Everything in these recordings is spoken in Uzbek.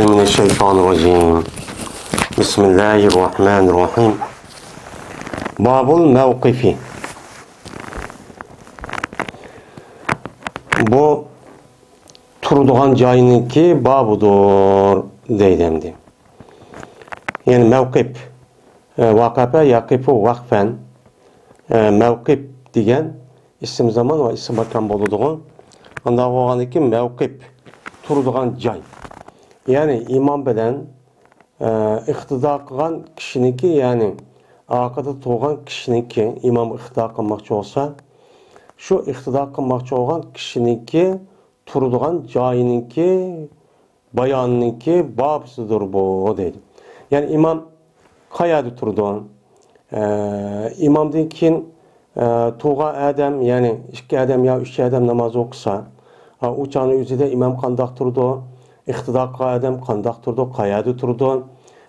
من الشيطان الرجيم بسم الله الرحمن الرحيم باب الموقف bu turduğan joyiniki babudur deydi. Yani mevkip vakafe yakifu vakfen mevkip degan isim zaman ve isim makam boluduğu. Onda oğaniki mevkip turduğan joy. Yani imam bilen iqtida qilgan kishiniki, yani aqida to'g'an kishiniki imam iqtida qilmoqchi bo'lsa, shu iqtida qilmoqchi bo'lgan kishiniki turadigan joyiniki, bayoniniki babsidir bu deydi. Yani imam qayerda turdi? İmamdan keyin to'g'an odam, yani ikki odam yo uch odam namoz o'qisa, u chog'ning o'zida imam qandoq turdi? İqtida qilgan odam qandoq turdi, qayerda turdi?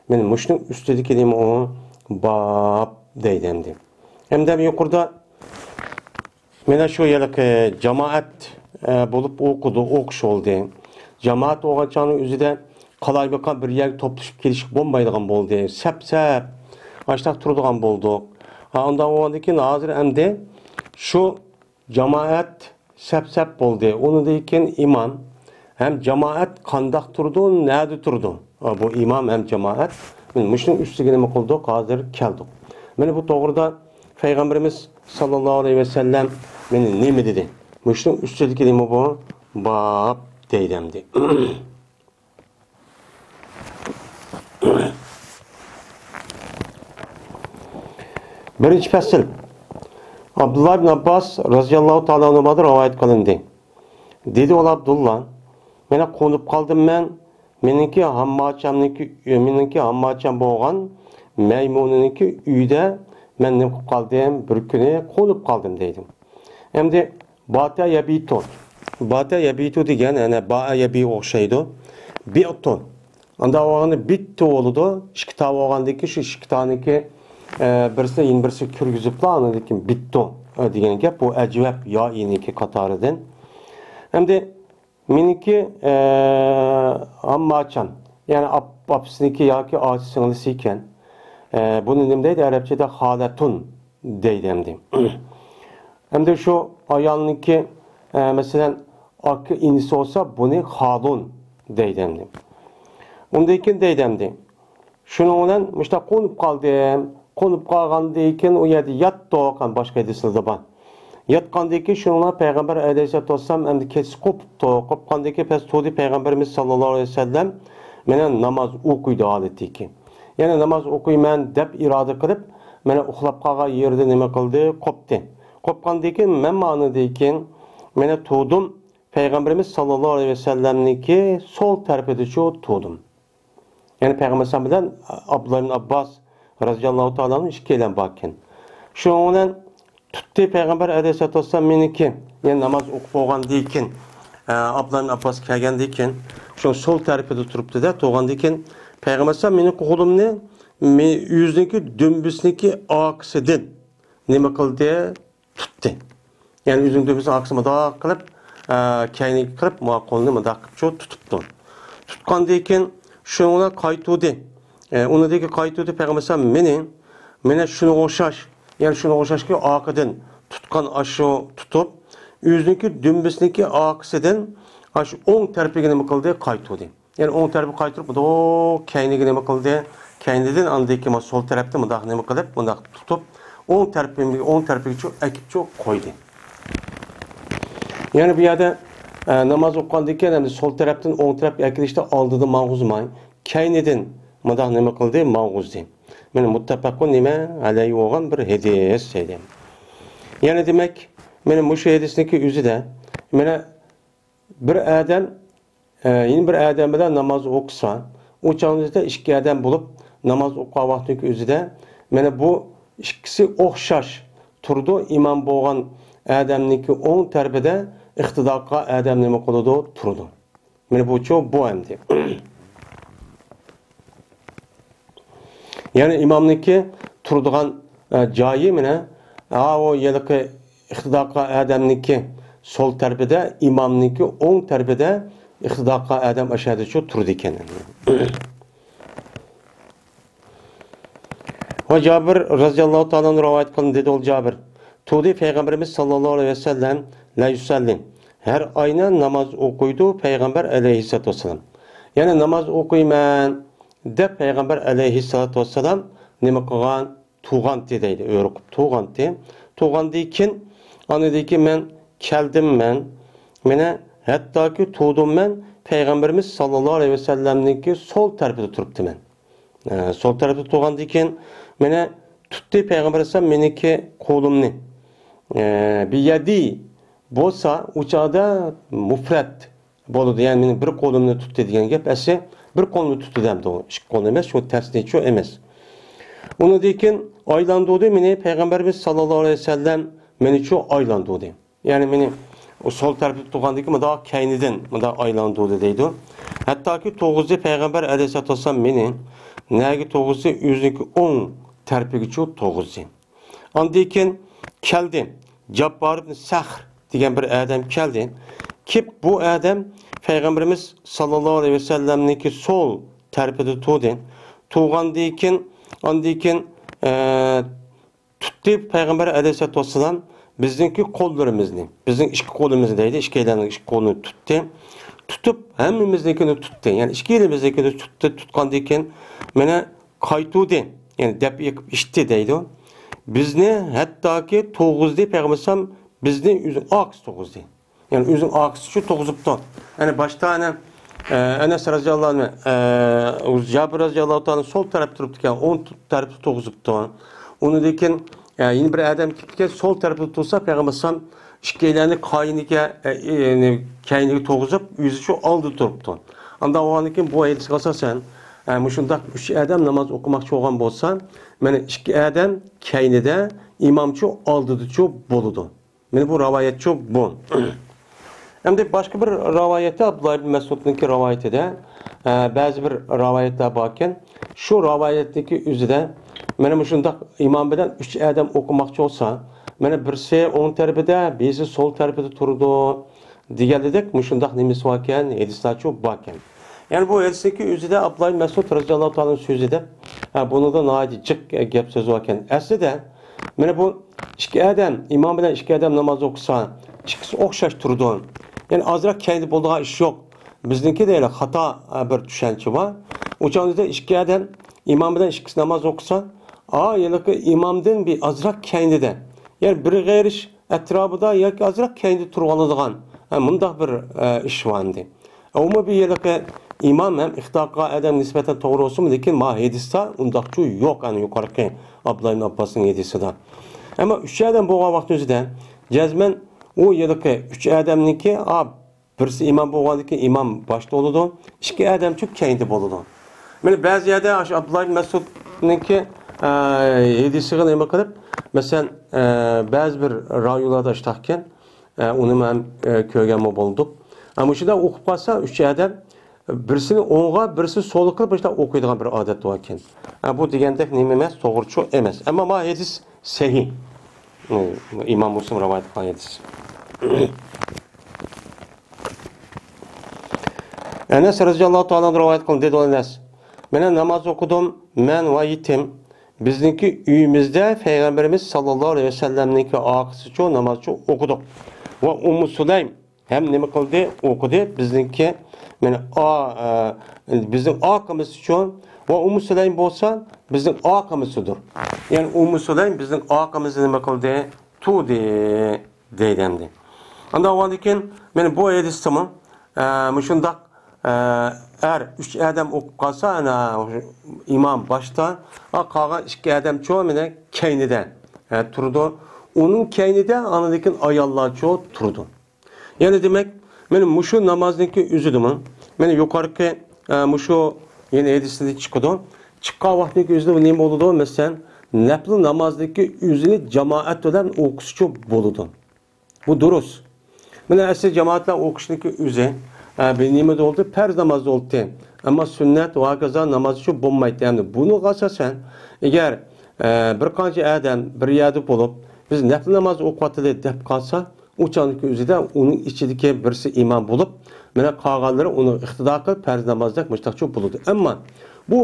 Men mushning ustidagi nima u bab deydi endi. Hamda yuqorida mana shu yerlik jamoat bo'lib o'qish bo'ldi. Jamoat o'qishning o'zida qalaybiqan bir yerga to'plashib kelishib bo'lmaydigan bo'ldi. Sap-sap ashtaq turadigan bo'ldik. Unda o'g'andan keyin hozir endi shu jamoat sap-sap bo'ldi. Undan keyin imam hem cemaat kandak turdu, nerede turdu? Bu imam hem cemaat. Müşrin üstüne mi kıldık, hazır keldik. Beni bu doğruda Peygamberimiz sallallahu aleyhi ve sellem beni ne mi dedi? Müşrin üstüne mi bu? Bab deydemdi. Birinci fasıl. Abdullah ibn Abbas radıyallahu ta'ala anh'dan rivayet kılındı. Dedi ol Abdullah, mene qo'nib qoldim men. Meniki hammacham bo'lgan maymuniniki uyda men nima qilib qoldim? Bir kuni qo'nib qoldim deydim. Endi bata yabitu degan, ana ba'a yabi o'xshaydi. Bi'tu. Unda o'g'ani bitti bo'ldi. Ikki ta bo'lgandiki shu ikki taniki birisi yin birisi kirgiziblar, anadiki bittu degan gap. Bu ajvab yo iniki qatoridan. Endi meniki hammacham, yani apsiniki yoki ochi singlisi ekan. Buni nima deydi? Arabchada halatun deydi endi. Endi shu ayolniki masalan aka inisi olsa buni halun deydi endi. Undan keyin deydi endi. Shuning bilan mushta qo'nib qoldim. Qo'nib qolgandan keyin u yerda yatdi, boshqa hadislarda bor. Yatqandan keyin shunga Payg'ambar alayhisolatu vasallam endi kesib qo'pdi. Qo'pqandan keyin past to'di Payg'ambarimiz sallallohu alayhi vasallam meni namoz o'qiydi holatiki. Yana namoz o'qiyman deb iroda qilib, meni uxlab qolgan yerda nima qildi? Qo'pdi. Qo'pqandan keyin men ma'nodan keyin meni to'dim. Payg'ambarimiz sallallohu alayhi vasallamniki sol tarafida shu to'dim. Yani Peygamber sallallahu bilan Abdullah ibn Abbas radıyallahu ta'ala'nın ikkilan bakken. Şundan tuttu Peygamber aleyhissalatu vesselam meniki, yani namaz o'qib bo'lgandan keyin Abdullah ibn Abbas kelgandan keyin shu sol tarafida turibdi da, to'g'andan keyin Peygamber sallallahu meni qo'limni yuzniki dumbisniki oqsidan nima qildi? Tutdi. Yani yuzning dumbisini oqsini mundoq qilib, kayniga qilib, qo'lni mundoq qilib tutibdi. Tutgandan keyin şuna qaytudi. Unidagi qaytudi Peygamber sallallahu meni shuni o'xshash, yani shuni o'xshashga oqidan tutgan ashu tutib, yuzniki dumbisniki oqsidan shu o'ng tarafiga nima qildi? Qaytudi. Yani o'ng tarafga qaytirib, bu kayniga nima qildi? Kaynidan andiki sol tarafda bundoq nima qilib, bundoq tutib, o'ng tarafiga akib qo'ydi. Yani bu yerda namoz o'qigandan keyin endi sol tarafdan o'ng tarafga akilishda oldida ma'g'uzmay, kaynidan bundoq nima qildi? Ma'g'uzdi. Meni muttafaqun nima alayhi bo'lgan bir hadis edi. Yani demek, meni mushu hadisniki o'zida meni bir odam yeni bir odam bilan namoz o'qisa, u chog'da ikki odam bo'lib namoz o'qigan vaqtdagi o'zida meni bu ikkisi o'xshash turdi. Imom bo'lgan odamniki o'ng tarafida iqtido qilgan odam nima qiladi? Turdi. Meni bu endi. Yani imamniki turadigan joyi mana o yerlik iqtido qilgan odamniki sol tarafida, imomniki o'ng tarafida iqtidorga adam ashadi shu turdi ekan. Va Jabir roziyallohu ta'ala rivoyat qildi, dedi ol Jabir. Tudi Peygamberimiz sallallohu alayhi ve sellem la yusallim. Her ayna namaz okuydu Peygamber aleyhissalatu vesselam. Yani namaz okuyman de Peygamber aleyhissalatu vesselam nima qilgan? Tuğan deydi, öğrüküp tuğan de. Tuğan deyken, anı deyken men keldim men, mene hatta ki tuğdum men Peygamberimiz sallallahu aleyhi ve sellem'ninki sol tarafında turuptu men. Sol tarafta tuğan deyken, mene tuttu Peygamber sallallahu meniki kolumni. Bir yedi bolsa uçağda mufret boludu. Yani benim bir kolumni tuttu diyen gep esi bir kolumni tuttu demdi o. İki kolum emez, şu tersine şu emez. Onu deyken aylandı meni Peygamberimiz sallallahu aleyhi ve sellem meni şu aylandı. Yani meni o sol tarafı tuttuğan deyken daha kayniden daha aylandı deydi. Hatta ki toğuzu Peygamber aleyhissalatu vesselam meni negi toğuzu yüzündeki 10 tarafı şu toğuzu. Andayken geldi. Cabbar ibn Sahr diyen bir adam geldi. Ki bu adam Peygamberimiz sallallahu aleyhi ve sellem'ninki sol tarafı tuttu. Tuğan deyken andayken tuttu Peygamber aleyhissalatu vesselam bizimki kollarımızı, bizim iki kolumuzu deydi, iki elinin iki kolunu tuttu. Tutup hemimizdekini tuttu. Yani iki elimizdekini tuttu, tutkan deyken mene kaytudu. Yani dep yakıp işti deydi o. Bizni hatta ki toğuzdu Peygamber bizni üzün aks toğuzdu. Yani üzün aks şu toğuzuptu. Yani başta hani Enes radıyallahu anh, Cabir radıyallahu anh sol tarafta duruptu. Yani on tarafta toğuzuptu. Onu deyken yine bir adam gittikken sol tarafta tutulsa Peygamber işkeylerini kaynığı toğuzup yüzü şu aldı duruptu. Anda o anıken bu ayeti kalsa sen muşundak üç adam namaz okumak çoğun bolsa mene iki adam kaynıda imamçı aldı çok boludu. Mene bu rivayet çok bon. Hem de başka bir rivayette Abdullah ibn Mesud'unki rivayeti de bazı bir rivayette bakken şu rivayetteki üzüde mene muşundak imam bilen üç adam okumakçı olsa mene birisi on tarafında birisi sol tarafında turdu. Diğerledek muşundak nimesi varken hadisler çok bakken. Yani bu hadisteki üzüde Abdullah ibn Mesud radıyallahu ta'ala'nın sözü de bunu da naidi cık gep sözü varken aslında mene bu iki adam imam bilen iki adam namaz okusa ikisi okşaş turdu. Yani azrak kendi bulduğu iş yok. Bizimki de öyle hata bir düşünce var. Uçağınızda iki adam imamdan ikisi namaz okusa yani imamdan bir azrak kendide. Yani bir gayriş etrafında ya ki azrak kendi turğalıdığan mundaq bir iş vardı. Ama bir yerlerde imam hem ihtiqa adam nispeten doğru olsun lekin ma hadista undaqçı yok yani yukarıki Abdullah ibn Abbas'ın hadisi de. Ama üç adam bu vaxtınızda cezmen o yerdeki üç adamniki birisi imam bo'lgandiki imam başta oludu. İki adam çok kendi boludu. Mene bazı yerde Abdullah ibn Mesud'niki hadisiga nima qilib, mesela bazı bir ravilarda iştahken onu hem ko'rgan bo'ldik. Ama shunda o'qib qolsa üç adam birisini o'ng'a, birisi so'lga qilib işte o'qiydigan bir odat bor ekan. Bu degandek nima emas, to'g'richu emas. Ammo ma hadis sahih. İmam Müslim rivayet qilgan hadis. Enes radıyallahu ta'ala rivayet qildi dedi Enes. Men namaz okudum, men ve yetim. Bizdeki üyümüzde Peygamberimiz sallallahu aleyhi ve sellem'ninki akısı çoğu namazı okuduk. Ve Ummu Süleym hem nemi kıldı okudu. Bizdeki bizim akımız çoğu ve Ummu Süleym olsa bizim akımızıdır. Yani Ummu Süleym bizim akımızı nemi kıldı tu deydendi. Ondan oldayken men bu hadisimi müşundak eğer üç adam okup kalsa imam başta kalan iki adam çoğu mene keynide turdu. Onun keynide anadaki ayallar çoğu turdu. Yani demek benim muşu namazdaki üzüdümün beni yukarıki muşu yeni hadisinde çıkıyordu. Çıkan vaktindeki üzüdü neyim oldu mesela naflı namazdaki üzünü cemaat olan okusu çok boludu. Bu duruz. Bana eski cemaatler okuşundaki üzü bir nimet oldu, perz namazı oldu. Ama sünnet ve hakaza namazı çok bulmaydı. Yani bunu kalsasan, eğer bir kanca adam bir yerde bulup, biz nefli namazı okuyatılı deyip kalsa, uçanlık üzerinde onun içindeki birisi imam bulup, Mana qolganlari uni iqtido qilib farz namozdak mustaqil bo'ladi. Ammo bu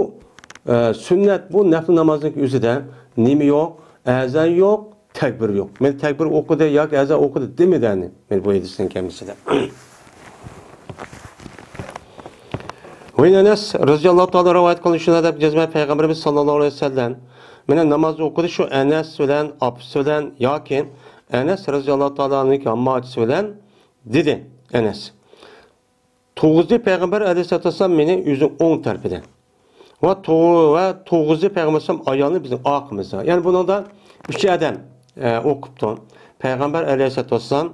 sünnet, bu nafl namazının o'zida nima yo'q, azan yo'q, takbir yo'q. Men takbir o'qidi yoki azan o'qidi demidani. Men bu hadisdan kemisida. Enes radhiyallohu ta'ala rivoyat qilinishida deb jazma payg'ambarimiz sallallohu alayhi vasallam meni namoz o'qidi shu Enes bilan, opisi bilan yoki Enes radhiyallohu ta'alaning ammachisi bilan dedi Enes. To'g'izli payg'ambar alayhissalom meni o'zining o'ng tarafida. Va to'g'izli payg'ambar ayolni bizning oqimizda. Ya'ni buningda 3 odam o'qibdi. Payg'ambar alayhissalom,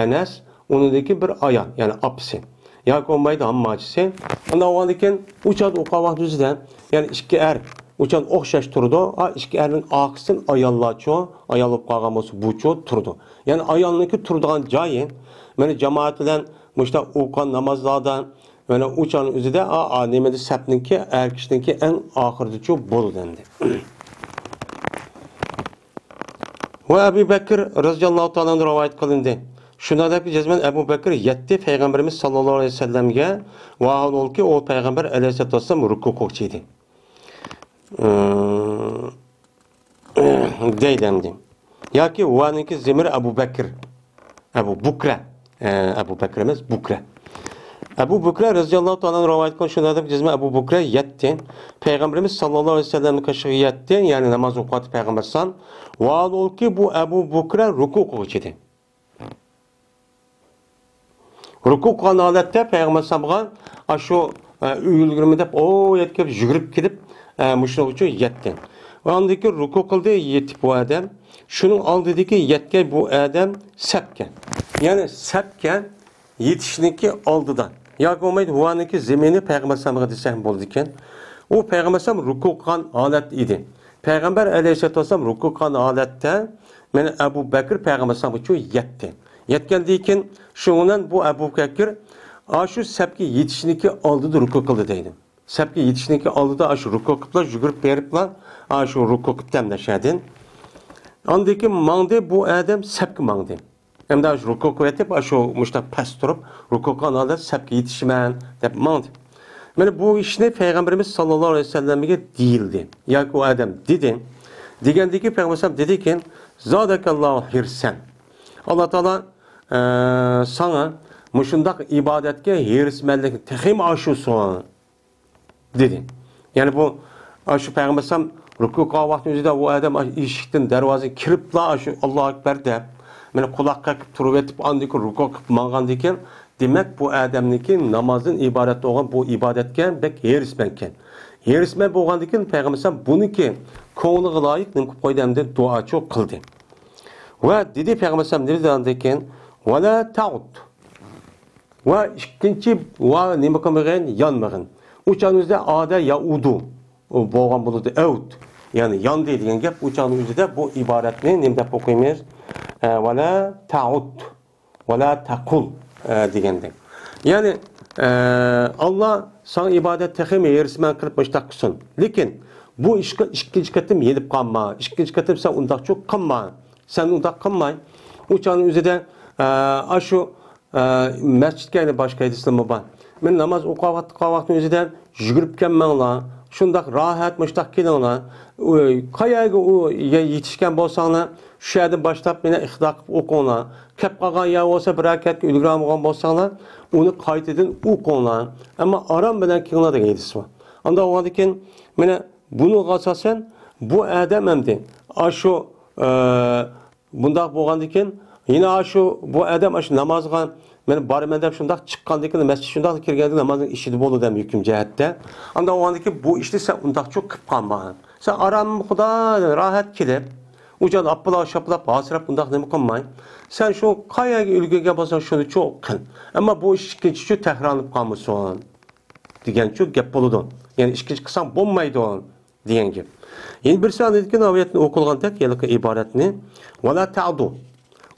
Enes, uningdagi bir ayol, ya'ni opisi. Yoki olmaydi ammachisi. Undan oldin uçad o'qavaq o'zida, ya'ni ikki uçad o'xshash turdi. Ikki erning oqisidan ayollarcho, ayol bo'lib qolgan bo'lsa bucho turdi. Ya'ni ayolniki turadigan joyi mana jamoat bilan mushta o'qigan namozlardan mana uçan o'zida nimada sapniki, erkishniki eng oxirdicho bo'ldi endi. Va Abu Bakr radhiyallohu ta'ala rivoyat qilindi. Shunadaki cezmen Ebu Bekir yetti Peygamberimiz sallallahu aleyhi ve sellem'e vaad ol ki o Peygamber aleyhisselatü vesselam rükû kokçiydi. Deydemdi. Ya ki vaadinki zemir Ebu Bekir. Ebu Bukre. Ebu Bekir'imiz Bukre. Ebu Bukre radıyallahu ta'ala rivayet kılın. Şunadaki cezmen Ebu Bukre yetti. Peygamberimiz sallallahu aleyhi ve sellem'in kaşığı yetti. Yani namaz okuatı Peygamber sallallahu vaad ol ki bu Ebu Bukre rükû kokçiydi. Rukuk qilgan holatda payg'ambar sallallohu shu uyilgirmi deb yetkib yugurib kelib mushuni uchun yetdi. Va undan keyin rukuk qildi, yetib bu odam. Shuning oldidagi yetgan bu odam sapgan. Ya'ni sapgan yetishniki oldidan. Yoki bo'lmaydi, huvaniki zemini payg'ambar sallallohu desam bo'ldi ekan. U payg'ambar sallallohu rukuk qilgan holat edi. Payg'ambar alayhissalatu vasallam rukuk qilgan holatda mana Abu Bakr payg'ambar sallallohu uchun yetdi. Yetgandan keyin shundan bu Abu Bakr shu sapga yetishniki oldida ruku qildi deydi. Sapga yetishniki oldida shu ruku qilib yugurib beriblar, shu ruku qiltamdashadin. Ondan keyin mangdi bu odam sapga mangdi. Hamda shu ruku qilib shu mushtaq past turib ruku qilgan holda sapga yetishman deb mangdi. Mana bu ishni payg'ambarimiz sallallohu alayhi vasallamga deyildi. Yoki u odam dedi. Degandiki payg'ambar sallam dediki, "Zadakallohu hirsan." Allah Teala sana muşundak ibadetke hirismenlik tehim aşusun dedi. Yani bu şu Peygamber sallam ruku qavaqtın özüde o adam işiktin dervazı kirip la şu Allahu Ekber de meni kulak kakıp turup etip andaki ruku qıp mağandaki demek bu adamniki namazın ibadet olan bu ibadetken bek hirismenken. Hirismen boğandaki Peygamber sallam buniki konuğa layık nimkip koydamda dua çok kıldı. Ve dedi Peygamber sallam dedi وَلَا تَعُدْ ve ikinci ve nimakamıgın yanmağın. Uçağınızda ada yaudu boğan buludu evd. Yani yan dediğin gep uçağınızda bu ibaretini nimde okuymuyor. وَلَا تَعُدْ وَلَا تَقُلْ degende. Yani Allah sana ibadet tehimi yerismen kırıp baştakısın. Lekin bu ikinci katım yedip kalma. İkinci katım sen undak çok kalma. Sen undak kalmay. Uçağın üzerinde şu mescitke yani başka hadisler var. Men namaz o'qiyotgan o'zida yugurib kelmanglar. Shundoq rohat mushtaq kelinglar. Qayaga yetishgan bo'lsanglar, shu yerdan boshlab meni ixtido qilib o'qinglar. Kep qolgan ya bo'lsa bir rakatga ulgurmagan bo'lsanglar, uni qaytadan o'qinglar. Ammo aram bilan kelinglar degan hadis bor. Unda o'g'andikin meni buni asosan bu odam hamdi. Shu bundoq bo'lgandikin yine şu bu adam şu namazga men barman deb shundoq chiqqandan masjid shundoq kirganda namozning ishida bo'ldi dem hukm jihatda. Anda o'g'andiki bu ishni sen undoq cho'k qilib qolma. Sen aram xudo rohat kelib, ujan appala shaplab hasrab undoq nima qilmay. Sen shu qayaga ulgurgan bo'lsang shuni cho'q qil. Ammo bu ish ikkinchi takrorlanib qolmasin degan gap bo'ladi. Ya'ni ikkinchi qilsang bo'lmaydi degan gap. Endi bir soniyadagi oyatni o'qilganda yilqi iboratni wala ta'du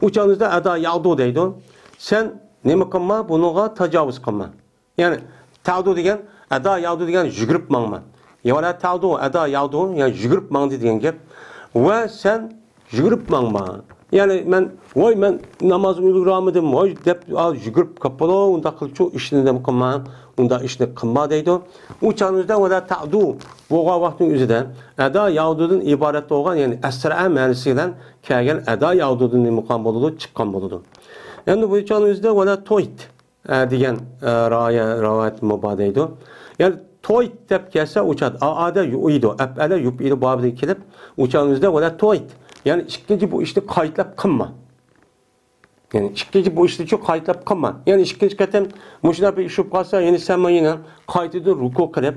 uçağınızda ada yağdu deydi. Sen nima qilma, bunuğa tajovuz qilma. Yani ta'du degan ada yağdu degan yugurib mangma. Yana ta'du ada yağdu yani yugurib mangdi degan gap. Va sen yugurib mangma. Yani men namazımı ulguramadım, voy dep yugurib kapalo, unda qilchu ishni dem qilman, unda ishni qilma deydi. U chanizda vada ta'du bo'lgan vaqtning o'zida ado yavdudan iborat bo'lgan, ya'ni asra ma'nosi bilan kelgan ado yavdudan nima qilgan bo'ladi, chiqqan bo'ladi. Endi bu chanizda vada to'yt degan rivoyat muboh deydi. Ya'ni to'yt deb kelsa uchad aada yu'idu, afala yu'idu babida kelib, u chanizda vada to'yt. Yani ikkinchi bu ishni qaytlab qilma. Yani ikkinchi bu ishni qaytlab qilma. Yani ikkinchi qatam mushuna bir ish qolsa, yani sen meni qaytadan ruku qilib,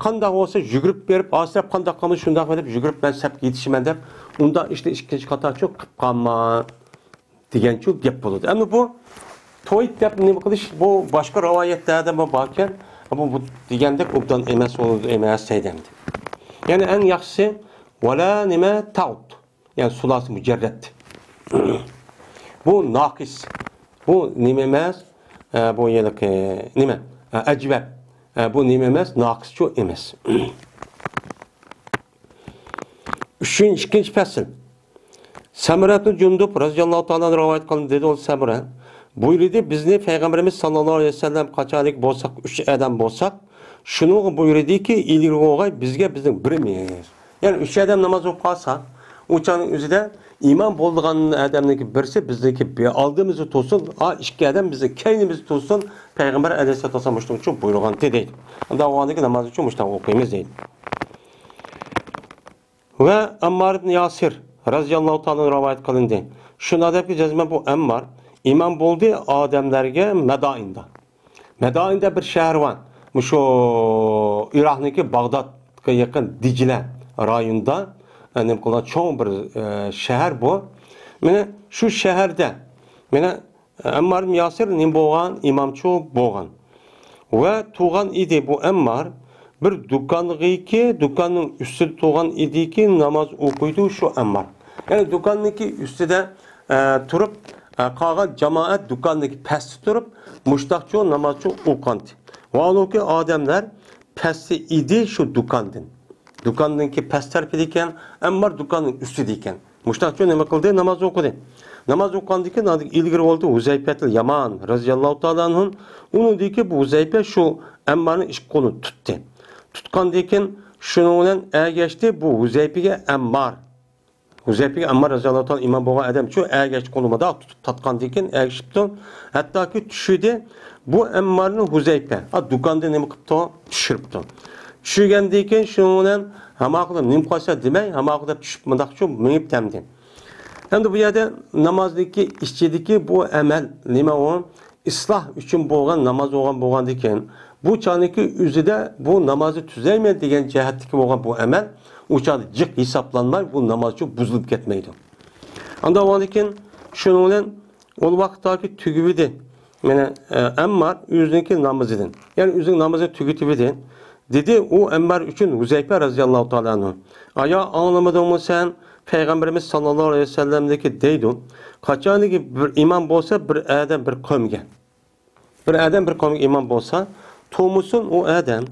qanday bo'lsa yugurib berib, asab qanday qilamiz shunday qilib yugurib men sapga yetishiman deb, unda ishni ikkinchi qator qilib qolma deganchu gap bo'ladi. Endi bu to'yt deb nima qilish bu boshqa rivoyatlarda borkan, bu degandek obdan emas bo'ladi, emas deydimdi. Yani en yaxshisi wala nima ta'ud. Yani sulası mücerret. Bu nakis. Bu nimemez. Bu yelik nime. Ecveb. Bu nimemez. Nakis çok emez. İkinci fasıl. Samrat-ı Cundub radıyallahu ta'ala rivayet kılındı dedi o Samra. Buyurdu bizni Peygamberimiz sallallahu aleyhi ve sellem kaçanik bolsak, üç adam bolsak, şunu buyurdu ki ileri olay bizim birimiz. Yani üç adam namaz okuyorsa uçanın üzerinde iman bolduğan adamdaki birisi bizdeki aldığımızı tutsun, iki adam bizi kendimizi tutsun, Peygamber aleyhisselatü vesselam için buyurgan değil. Onda o andaki namaz için müştah okuyumuz değil. Ve Ammar ibn Yasir radıyallahu ta'ala rivayet kılındı. Şuna da bir cezme bu Ammar iman buldu adamlarga Medain'da. Medain'de bir şehir var. Şu Irak'taki Bağdat'a yakın Dicle rayonunda yani çok bir şehir bu. Mene şu şehirde mene Ammar ibn Yasir nim bolgan imamçı bolgan. Ve tuğan idi bu Ammar bir dükkanın üstü tuğan idi ki namaz okuydu şu Ammar. Yani dükkanındaki üstüde turup kağa cemaat dükkanındaki pesti turup muştakçı namazçı okuyandı. Vallahi ki adamlar pesti idi şu dükkandın. Dükkandaki pes tarafıyken Ammar dükkanın üstüdeyken. Muştakçı ne kıldı? Namaz okudu. Namaz okandıyken ilgili oldu Huzeyfe'l Yaman radıyallahu ta'ala anh'ın. Onu dedi ki bu Huzeyfe şu Ammar'ın iş kolunu tuttu. Tutkandıyken şununla geçti bu Huzeyfe'ye Ammar. Huzeyfe'ye Ammar radıyallahu ta'ala imam boğa adam şu geçti koluma da tutup tatkandıyken geçipti. Hatta ki düşürdü bu Ammar'ın Huzeyfe. Dükkanda ne kıptı? Düşürüptü. Düşürgendiyken şununla hamakla nimkasa demey, hamakla düşüp mındakçı mühip temdi. Şimdi bu yerde namazdaki, işçideki bu emel, nime o, ıslah için boğan, namaz boğan diken, bu çaniki üzüde bu namazı tüzeyme diyen cihetteki boğan bu emel, uçadı cık hesaplanmay, bu namazcı buzulup gitmeydi. Anda o diken, şununla o vakittaki tügübidi, yani Ammar yüzündeki namaz edin. Yani yüzün namazı tügütübidi. Dedi o Ammar için Huzeyfe radıyallahu ta'ala anhu. Aya anlamadın mı sen? Peygamberimiz sallallahu aleyhi ve sellem'deki deydi. Kaçanı ki bir imam olsa bir adam bir kavmge. Bir adam bir kavmge imam olsa tomusun o adam.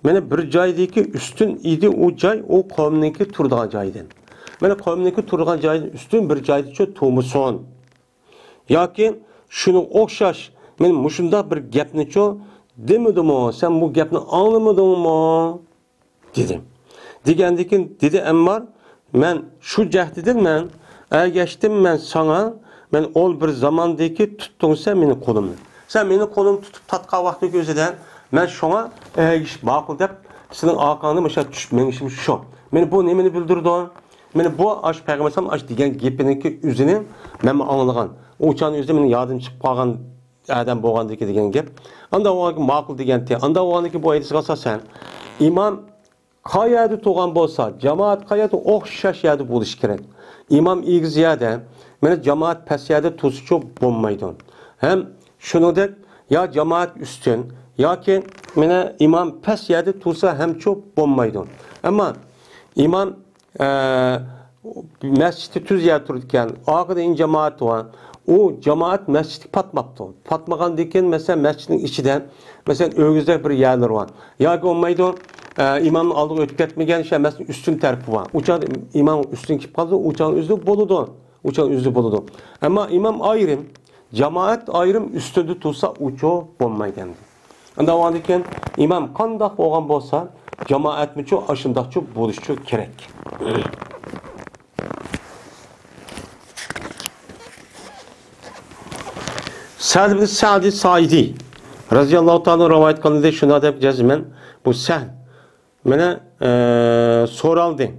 Mene bir caydaki üstün idi o cay o kavmdeki turduğun caydan. Mene kavmdeki turduğun caydan üstün bir caydı tomusun. Ya ki şunu okşaş. Men muşunda bir gapni ço demedim o. Sen bu gapni anlamadın mı? Dedim. Degendikin dedi Ammar men şu cehdidir men geçtim men sana men ol bir zamandaki tuttun sen meni kolumni. Sen meni kolum tutup tatka vakti gözeden men şuna iş makul dep senin akanı mesela düşüp men işim şu. Meni bu nemeni bildirdi. Meni bu aş peygamberim aş degen gepiniki üzünü men anlagan. O uçağın üzerinde meni yadım çıkıp kalgan adam boğandaki degen gep. Anda o makul degen te. Anda o andaki bu hadis asasen imam qayerdə toğan bolsa, cemaat qayerdə oxşaş yerdə buluş kerak. İmam iyi ziyade, mene cemaat pes yerdə tuzu çok bulmaydı. Hem şunu da ya cemaat üstün, ya ki mene imam pes yerdə tuza hem çok bulmaydı. Ama imam mescidi tüz yer tururken, ağırda in cemaat var. O cemaat mescidi patmaptı. Patmagan diken mesela mescidin içinden mesela öğüzde bir yerler var. Ya ki olmaydı imamın aldığı ötüp etmegen şey mesela üstün tarafı var. Uçağın imam üstün kip kaldı, uçağın üstü boludu. uçan yüzü buludu. Ama imam ayrım, cemaat ayrım üstünde tutsa uçu olmayken. Anda o andiken imam kandak olgan bolsa, cemaat mi ço aşındakçı buluşçu gerek. Sa'd bin Sa'd Sa'idi radıyallahu ta'ala rivayet kılındı şuna dep cezmen bu sen mene soraldı.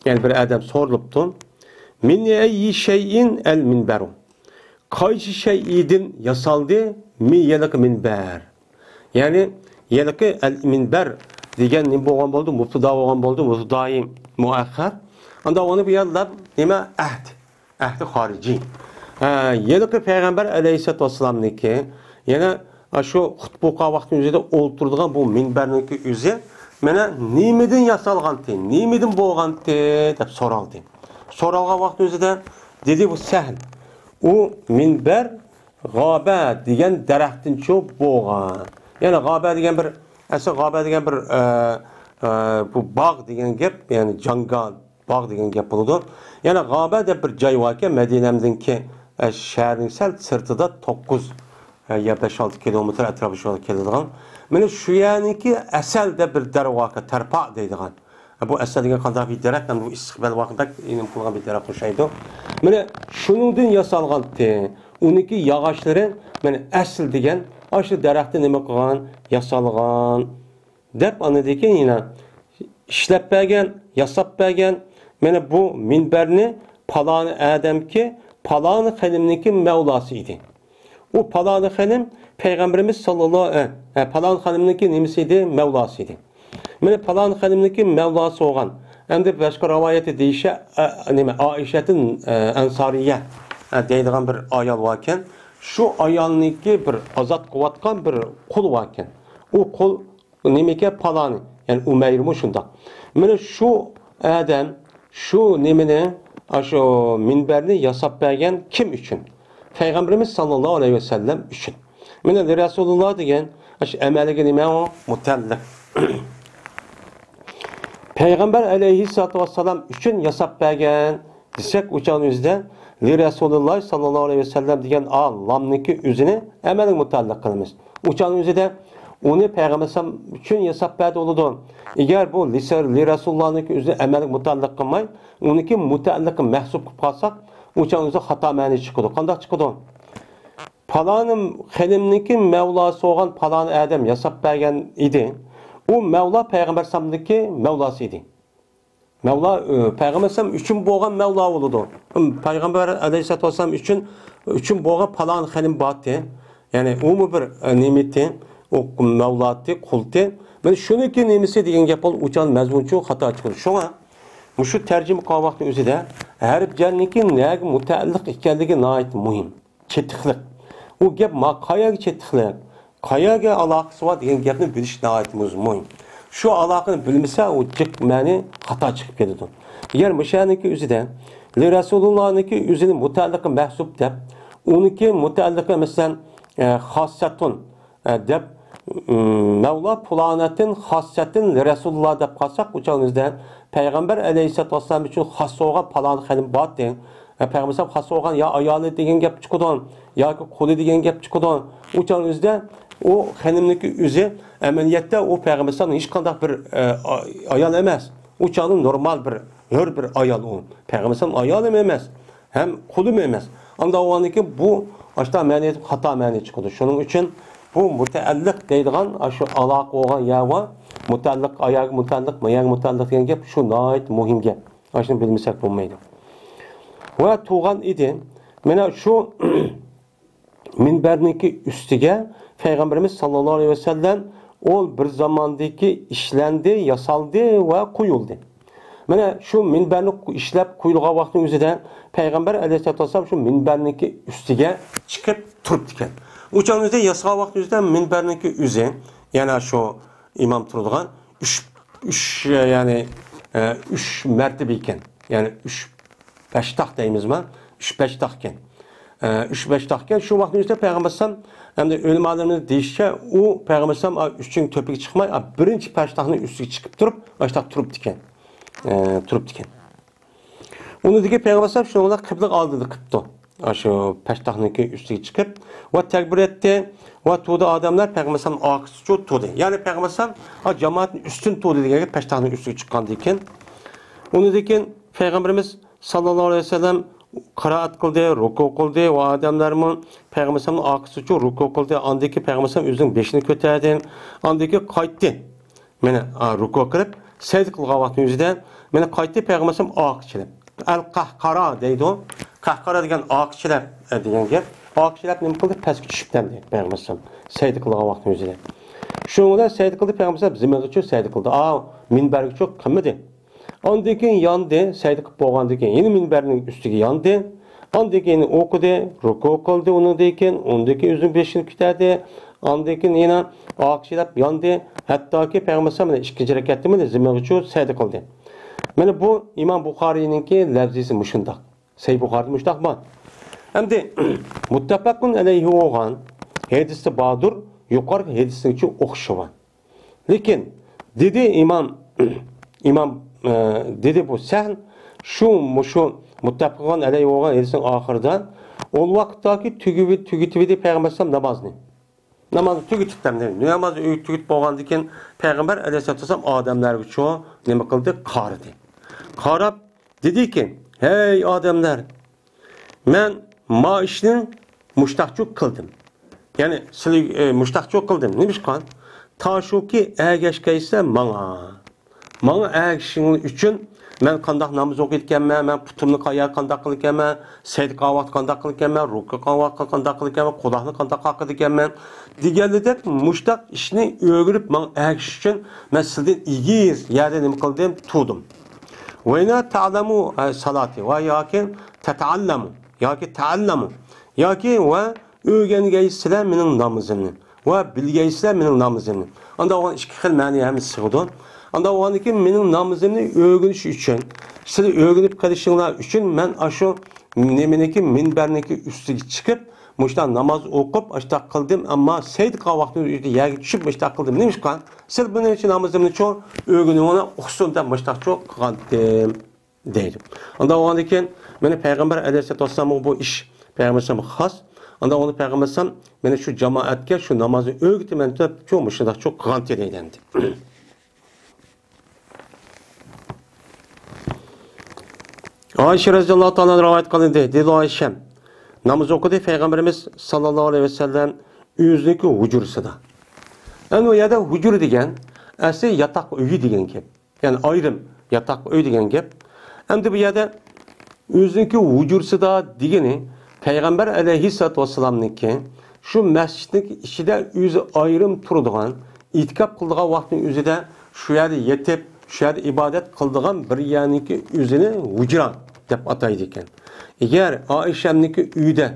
Yani bir adam soruluptu. Min eyyi şeyin el minberu. Kaysi şeyidin yasaldı mi yelik minber. Yani yelik el minber degan ne bolgan boldu? Mubtada bolgan boldu. Mubtadai muakhar. Anda onu bir yerlab nima ahd. Ahd harici. Yelik Peygamber Aleyhisselatü Vesselam'niki yana şu hutbuqa vaqtında olturduğun bu minberniki üzü mene nimeden yasalgan te, nimeden bolgan te dep soraldı. Soralgan vaqtında dedi bu sahl. O minber gaba degan daraxtın çok bolgan. Yani gaba degan bir asıl gaba degan bir bu bağ degan gap yani canga bağ degan gap buludu. Yani gaba deb bir joy varken Medine'mdeki şehrin sel sırtıda 9 ya 5-6 kilometre etrafı şöyle keladigan. Mene şu yani ki asal de bir dervaka terpa deydigan. Bu asal degan qanday bir darak, bu istiqbal vaqtida inim qilgan bir darak qo'shaydi. Mene shuningdan yasalgan te, uniki yog'ochlari mene asl degan o'sha daraxtni nima qilgan, yasalgan deb anladiki yine ishlab bergan, yasab bergan. Mene bu minberni palani adamki palani xanimniki Mevlası idi. O palani xanim Peygamberimiz sallallahu aleyhi ve sellem palani xanimniki nimisiydi? Mevlası idi. Mene palani xanimniki Mevlası olgan. Hem de başka rivayeti deyişe Aişe'tin Ensariye deydiğen bir ayal varken şu ayalniki bir azat kıvatkan bir kul varken o kul nimike palani yani Umeyr şunda. Mene şu adam şu nimine şu minberini yasap bergen kim için? Peygamberimiz sallallahu aleyhi ve sellem için. Mene Resulullah degen şu emelige nime o mutallik. Peygamber aleyhissalatu vesselam için yasap bergen desek uçağımızda Resulullah sallallahu aleyhi ve sellem degen Allah'nınki üzüne emelik mutallik kılımız. Uçağımızda onu Peygamber için yasap berdi oludu. Eğer bu Resulullah'nınki üzüne emelik mutallik kılmay, onunki mutallik mehsup kılıp kalsak, uçağımızda hata mani çıkıdı. Kandak çıkıdı? Palanım xelimniki Mevlası olan palanı adam yasap bergen idi. O Mevla Peygamber sallamdaki Mevlası idi. Mevla Peygamber sallam üçün boğan Mevla oludu. Peygamber aleyhissalatu vesselam üçün boğan palanı xelim battı. Yani o mu bir nimeti, o Mevlati, kulti. Ben şunu ki nimesi deyen gap ol uçan mezmunçu hata çıkıyor. Şuna şu tercüme kavaklı üzerinde her cenniki neye mutallik ikenligi nait muhim. Çetiklik. O gap ma kayaga çetiklik. Kayaga alakası var deyen gapni bilish nait muhim. Şu alakını bilmese o cık mani hata çıkıp geldi. Eğer müşahniki üzerinde Resulullah'nınki üzerinde mutallik mehsup dep onunki mutallik mesela hassatun dep Mevla pulanetin hassetin Resulullah dep kalsak uçağınızda Peygamber aleyhissalatu vesselam için has olgan palan xalim bat deyin. Peygamber has olgan ya ayalı degen gap çıkıdan ya kolu degen gap çıkıdan uçağınızda o xalimniki üzü emeliyette o Peygamber'in hiç kandak bir ayal emez. Uçağın normal bir hör bir ayal o. Peygamber'in ayal emez. Hem kolu emez. Anda o anki bu aşta maniyet hata mani çıkıdı. Şunun için bu mutallik deydiğen şu alaq olgan yava mutallik ayak mutallik mayak mutallik degan gap şu nait muhim gap. Aşını bilmesek bo'lmaydi. Ve tuğan idi. Mena şu minberniki üstiga Peygamberimiz sallallahu aleyhi ve sellem ol bir zamandaki işlendi, yasaldı ve koyuldu. Mena şu minberni işlep koyulgan vaqtın üzerinde Peygamber aleyhissalatu vesselam şu minberniki üstiga çıkıp turup diken. Uçağınızda yasağı vaqtınızda minberniki üzü yani şu imam turduğun üç mertebe iken yani 3-5 taq deyimiz mi? 3-5 taq iken. 3-5 taq iken şu vaqtınızda Peygamber sallam hem de ölümalarımız deyişçe o Peygamber sallam üçün töpüge çıkmay birinci peştahının üstüge çıkıp durup başta turup diken. Onu deki Peygamber şununla kıblık aldı kıptı. Şu peştahniki üstüge çıkıp ve tekbir etti ve tuğdu adamlar Peygamber'in akısı çok tuğdu. Yani Peygamber cemaatin üstün tuğdu diye peştahniki üstüge çıkan diken. Onu deken Peygamberimiz sallallahu aleyhi ve sellem kıraat kıldı, ruku kıldı ve adamlarımın Peygamber'in akısı çok ruku kıldı. Andaki Peygamber'in yüzünün beşini kötürdü. Andaki kayıttı. Mene ruku kılıp secde kılgan vaktin yüzüden mene kayıttı Peygamber'in akıçılıp. El-Kahkara deydi o. Kahkara degen akçilep degen gap. Akçilep nima qildi? Pastga tushibdan deydi Payg'ambar. Saydi qilgan vaqtning o'zida. Shunga saydi qildi Payg'ambar zimiga tushib saydi qildi. Minbarga tushib qilmadi. Ondan keyin yondi, saydi qilib bo'lgandan keyin yana minbarning ustiga yondi. Ondan keyin o'qidi, ruku qildi undan keyin, undan keyin o'zining beshini kutadi. Ondan keyin yana akçilep yondi. Hattoki Payg'ambar mana ikkinchi rakatda mana zimiga tushib saydi qildi. Mana bu İmam Buxoriyninki lafzisi mushundaq. Sahih Buxoriyda mushtaq bor. Endi muttafaqun alayhi bo'lgan hadisda bordir, yuqorgi hadisga o'xshash bor. Lekin dedi imom dedi bu sahl shu muttafaqun alayhi bo'lgan hadisning oxirida ol vaqtdagi tugitibdi Payg'ambar namozni. Namozni tugitibdi. Namozni tugitib bo'lgandan keyin Payg'ambar alayhisolatu vasallam odamlarga shu nima qildi? Qaradi. Qarab dediki: "Hey odamlar, men maishni mushtaqchoq qildim." Ya'ni sizlar mushtaqchoq qildim. Nima ishqan? Tashuki agashkaysa Manga agishing uchun men qandoq namoz o'qiyotganman, men putimni qayerga qandoq qilganman, sayd qilgan qandoq qilganman, ruku qilgan qandoq qilganman, quloqni qandoq qilganman deganida mushtaq ishni o'rganib men agish uchun men sizdan igiz yerda nima qildim? Tudim. وَاِنَا تَعْلَمُوا salati ve yaki teta'allamu yaki ta'allamu yaki ve öğrengeysizler mening namazımni ve bilgeysizler mening namazımni. Anda o iki xil ma'ni ham sig'di. Anda o'niki mening namazımni öğrenish uchun, sizlar öğrenib qilishinglar uchun men ashu nemeniki minbarniki ustiga chiqib Muştan namaz okup açta kıldım ama seyit qilgan vaqtda yerga tushib muşta qildim. Nima ishqan? Siz buning uchun namozimni cho'q o'rganishni uqsundan muşta cho'q qilgandim deydi. Unda o'g'an ekan, meni payg'ambar alayhisolatu vasallam bu ish payg'ambarga xos. Unda uni payg'ambar meni shu jamoatga shu namozni o'rgatman deb cho'q muşta cho'q qilgan deydi. Ayşe radhiyallohu ta'ala rivoyat qildi dedi Ayşe. Namaz okudu Peygamberimiz sallallahu aleyhi ve sellem yüzdeki hucursida. Yani o yerde hucur degen, asli yatak öğü degen gap. Yani ayrım yatak öğü degen gap. Hem de bu yerde yüzdeki hucursida degeni Peygamber aleyhissalatu vesselam'nınki şu mescidin içinde yüzü ayrım turduğan, itikaf kıldığı vaktin yüzüde şu yerde yetip, şu yerde ibadet kıldığan bir yanınki yüzünü hucuran dep ataydı iken. Eğer Ayşem'niki üyde,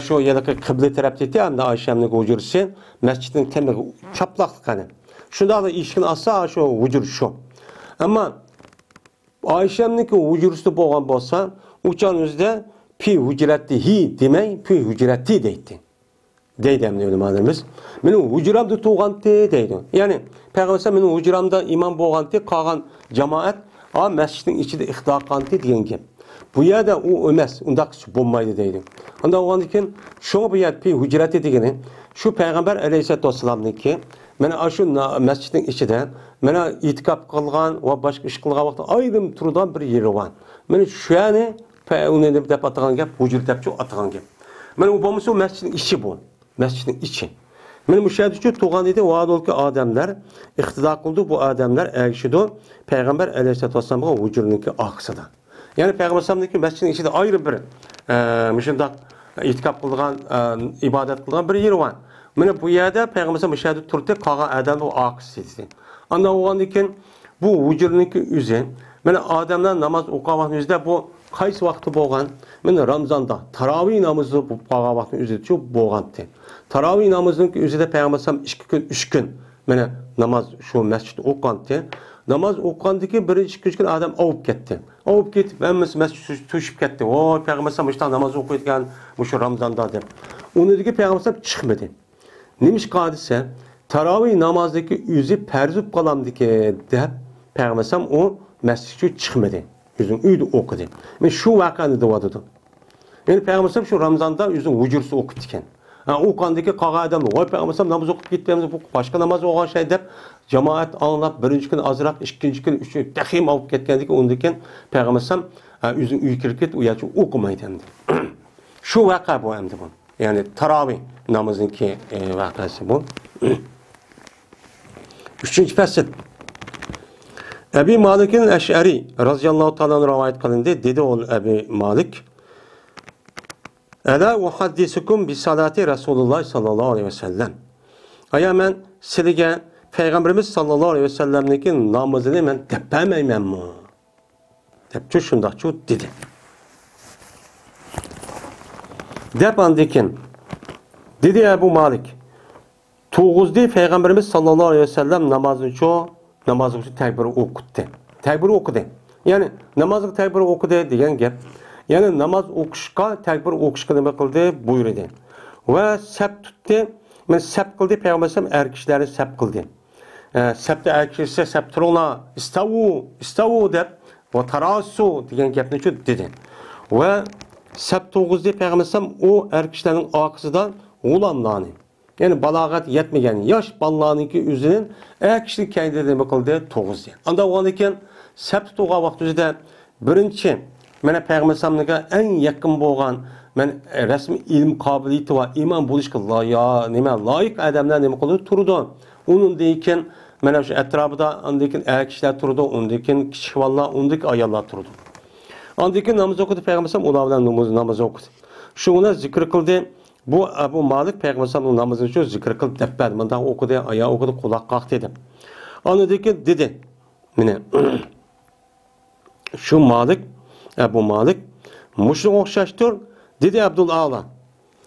şu yadaki kıble tarafta anda Ayşem'niki hucursi, mescidin temeli çaplaklık hani. Şunda da işkin asa şu hucur şu. Ama Ayşem'niki hucursi boğan bolsa, uçağınızda pi hucuratihi demey, pi hucurati deydi. Deydi emni ölümanlarımız. Benim hucuramda tuğantı deydi. Yani Peygamber benim hucuramda imam boğantı, kalan cemaat, mescidin içinde ihtidakantı diyen gibi. Bu yerde o emas, undaq bo'lmaydi deydi. Unda o'g'an ekan, shu bu yer pi hujrati degani, shu payg'ambar alayhisolatu vasallamniki, mana shu masjidning ichida, mana itikaf qilgan va boshqa ish qilgan vaqtda ayrim turgan bir yeri bor. Mana shu yani uni deb atagan gap, hujr deb atagan gap. Mana u bo'lmasa masjidning ichi bu, masjidning ichi. Mana bu yerda shu tug'an edi, vadolki odamlar iqtido qildi, bu odamlar agishidi payg'ambar alayhisolatu vasallamga hujrniki oqsida. Yani Peygamber Sallallahu mescidin içinde ayrı bir müşindak itikaf kılgan, ibadet kılgan bir yeri var. Mana bu yerde Peygamber Sallallahu turdi qalan adam o aqsidi. Anda oğandikin bu hujurniki üze, mana adamlar namaz o'qigan yüzde bu qaysi vaqti bo'lgan? Mana Ramazonda tarovih namozi bu qalan vaqti üze shu bo'lgandi. Tarovih namozining o'zida Peygamber Sallallahu 2 kun, 3 kun mana namaz shu masjidda o'qigandi. Namaz o'qigandan birinchi kun adam ovib ketdi. Ovib ketib, hammasi masjid tushib ketdi. Voy, Peygamber sallallahu namoz o'qiyotgan shu Ramazonda deb. Unidagi Peygamber chiqmadi. Nima ish qildi? Tarovih namozidagi o'zi farz qilib qolamdiki deb Peygamber o masjidga chiqmadi. Yüzün uydu okudu. Men şu vakani devadıdı. Yani Peygamber şu Ramazan'da yüzün vücursu okudu iken. O kandaki kağa adamı, o Peygamber namaz okup gitmemiz bu başka namaz olan şey dep cemaat anlap birinci gün azraq, ikinci gün, üçüncü gün tahim alıp ketkendik ondaken Peygamber yüzün uy kirib ketib, uyaçı okumaydı endi. Şu vaqa bu endi bu. Yani taravih namazınki vaqası bu. Üçüncü fasıl. Ebi Malik'in Eş'ari radıyallahu ta'ala rivayet kılındı. Dedi ol Ebi Malik. Ela uhaddisukum bi salati Resulullah sallallahu aleyhi ve sellem. Aya men sizge Peygamberimiz sallallahu aleyhi ve sellem'deki namazını men tepemeymen mi? Tepçü şundakçı dedi. Dep andikin. Dedi Ebu Malik. Tuğuzdi Peygamberimiz sallallahu aleyhi ve sellem namazını tekbiri okuttu. Tekbiri okudu. Yani namazı tekbiri okudu degan gap. Yani namaz okuşqa tekbir okuşqa nima qildi buyurdu. Ve sep tuttu. Men sep qildi Peygamber er kishilarni sep qildi. Septe er kişi sep turuna istavu deb ve tarasu degan gapni shu dedi. Ve sep to'g'izdi Peygamber o er kishilarning orqasidan g'ulomlarni yani balog'at yetmagan yosh bolalarniki o'zining er kishilik kayda nima qildi to'g'izdi. Anda o'g'an ekan sep to'g'a vaqtida birinchi mana Peygamber'e en yakın boğan men resmi ilim kabiliyeti var iman buluşka ya nime layık adamlar nime kılıyor turdu. Onun deyken mana şu etrafında ondaki er kişiler turdu, ondaki kişi valla ondaki ayarlar turdu. Ondaki namaz okudu Peygamber ulardan namaz okudu. Şuna zikir kıldı. Bu Ebu Malik Peygamber namazını şu zikir kıldı depbed. Manda okudu, ayağı okudu, kulak kalk dedi. Ondaki dedi. Mine şu Malik Ebu Malik muşluq okşaştır dedi Abdullah.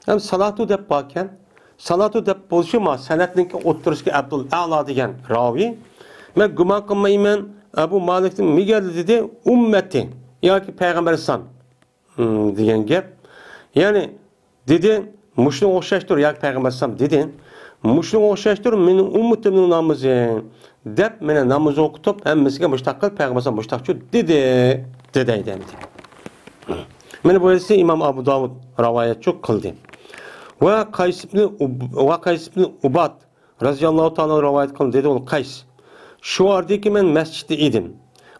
Hem salatu dep bakken salatu dep boluşu ma sanatninki o'ttirishga Abdullah degan ravi men gumon qilmayman Ebu Malik'in mi geldi dedi ümmeti yoki Peygamber degan gap. Yani dedi muşluq okşaştır yoki Peygamber dedi muşluq okşaştır mening ummatimning namazı dep meni namoz o'qitib hammasiga mushtaqil Peygamber mushtaqchi dedi. Dedeydi. Mene bu hadisi İmam Abu Davud rivayet kıldı. Ve Kays ibn Ubad radıyallahu ta'ala rivayet kıldı. Dedi ol Kays. Şu ardaki men mescitte idim.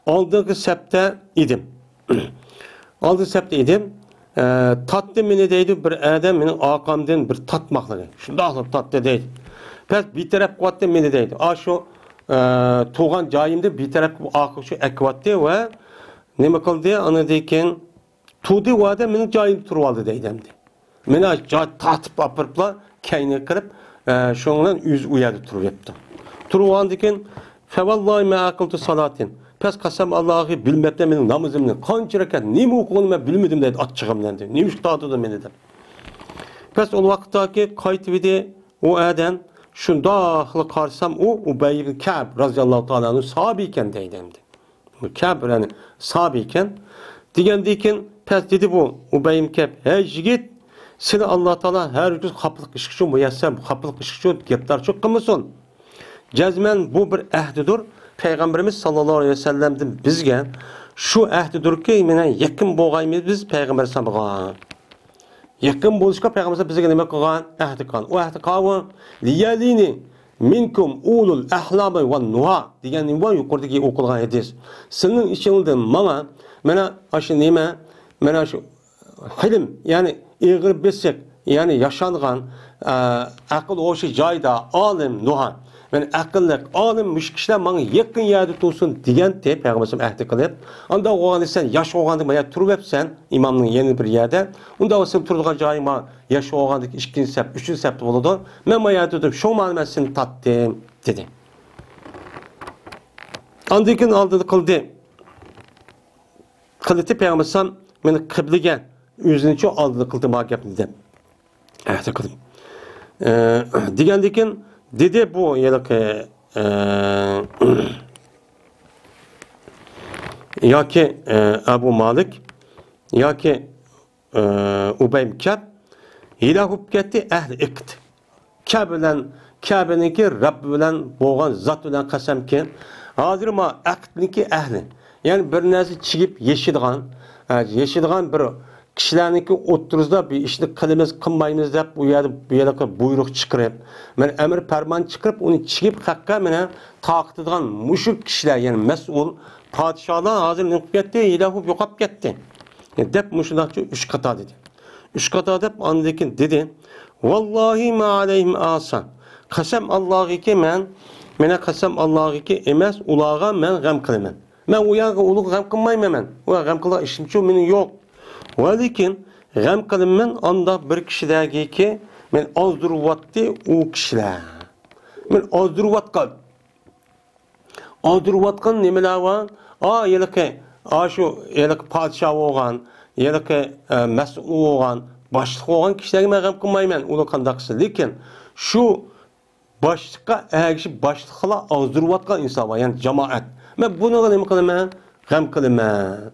Aldığım septe idim. Aldığım septe idim. Tatlı meni deydi bir adam benim akamdan bir tatmaklığı. Şundaqlı tatlı deydi. Pes bir taraf kuvvetli meni deydi. Şu tuğan cayimde bir taraf akı şu ekvattı ve nima qildi? Ana degan tudi vada meni joyim turib oldi deydimdi. Meni joy tatib opiriblar, kayni qilib, shundan yuz uyada turib yetdi. Turib oldikin, fa vallahi ma aqiltu salatin. Pes qasam Allohga bilmabda meni namozimni qancha rakat nima o'qiganimni bilmadim dedi achchig'imdan dedi. Nima tutadi meni deb. Pes o vaqtdagi qaytibdi o adam shundoqli qarsam u Ubay ibn Ka'b radhiyallohu ta'ala sahabi ekan deydimdi. Kâb yani sahabiyken degandeyken pes dedi bu Ubay ibn Ka'b hey yigit seni Allah Teala her gün kapılık ışık için muyassar bu kapılık ışık için gaplar çok kılmasın. Cezmen bu bir ahdidir. Peygamberimiz sallallahu aleyhi ve sellem'den bizge şu ahdidir ki mena yakın boğayımız biz Peygamber sallallahu yakın buluşka Peygamber bizge nima qilgan ahdi qilgan. O ahdi qavı liyalini minkum ulul ahlami ve nuha degan var yuqoridagi o'qilgan hadis. Senin içinden mana aşı nima mana şu hilm yani ig'ir besek yani yaşangan akıl o'sha joyda olim nuha men aqlliq olim mush kishilar menga yaqin yerda tursin degan deb Peygamber ahdi qilib unda o'g'ani sen yosh o'g'anda mana turib yapsan imomning yeni bir yerda unda sen turadigan joying ma yosh o'g'andagi 2-sap 3-sap bo'ladi men bu yerda turib shu ma'lumotni topdim dedi. Andikin oldi qildi Peygamber meni qibliga o'zini chu oldi qildi bu gapni deb ahdi qildim. Degandikin dedi bu yılki yoki Abu Malik yoki Ubay ibn Ka'b ilahub ketdi ahli iqd. Ka'beniki Rabb bilan bo'lgan zot bilan qasamki hozir ma aqdniki ahli Yani bir narsa chigib yeshadigan bir kishilarniki o'ttirizda bir ishni qilamiz, qilmaymiz deb bu yerga buyruq chiqarib, men amr farmon chiqarib, uni chigib haqqa meni taqitadigan mushu kishilar, ya'ni mas'ul podsholar hozir nima qilib ketdi, ilohib yo'qolib ketdi. Deb mushunaqcha 3 qator dedi. 3 qator deb ondan dedi, "Vallahi ma alayhim asan." Qasam Allohga mena qasam Allohga emas, ularga men g'am qilaman. Men u yerga ulug' g'am qilmayman. U g'am qilgan ishim-chu mening yo'q. Va lekin g'am qilaman anda bir kishidagiki men ozdiryapti u kishilar. Men ozdiryotgan nimalar bor? Shu podshoh bo'lgan, mas'ul bo'lgan, boshliq bo'lgan kishilarga men g'am qilmayman. Ular qanday qilsa, lekin shu boshliqqa ergishib boshliqlar ozdiryotgan inson bor, ya'ni jamoat. Men buni nima qilaman? G'am qilaman.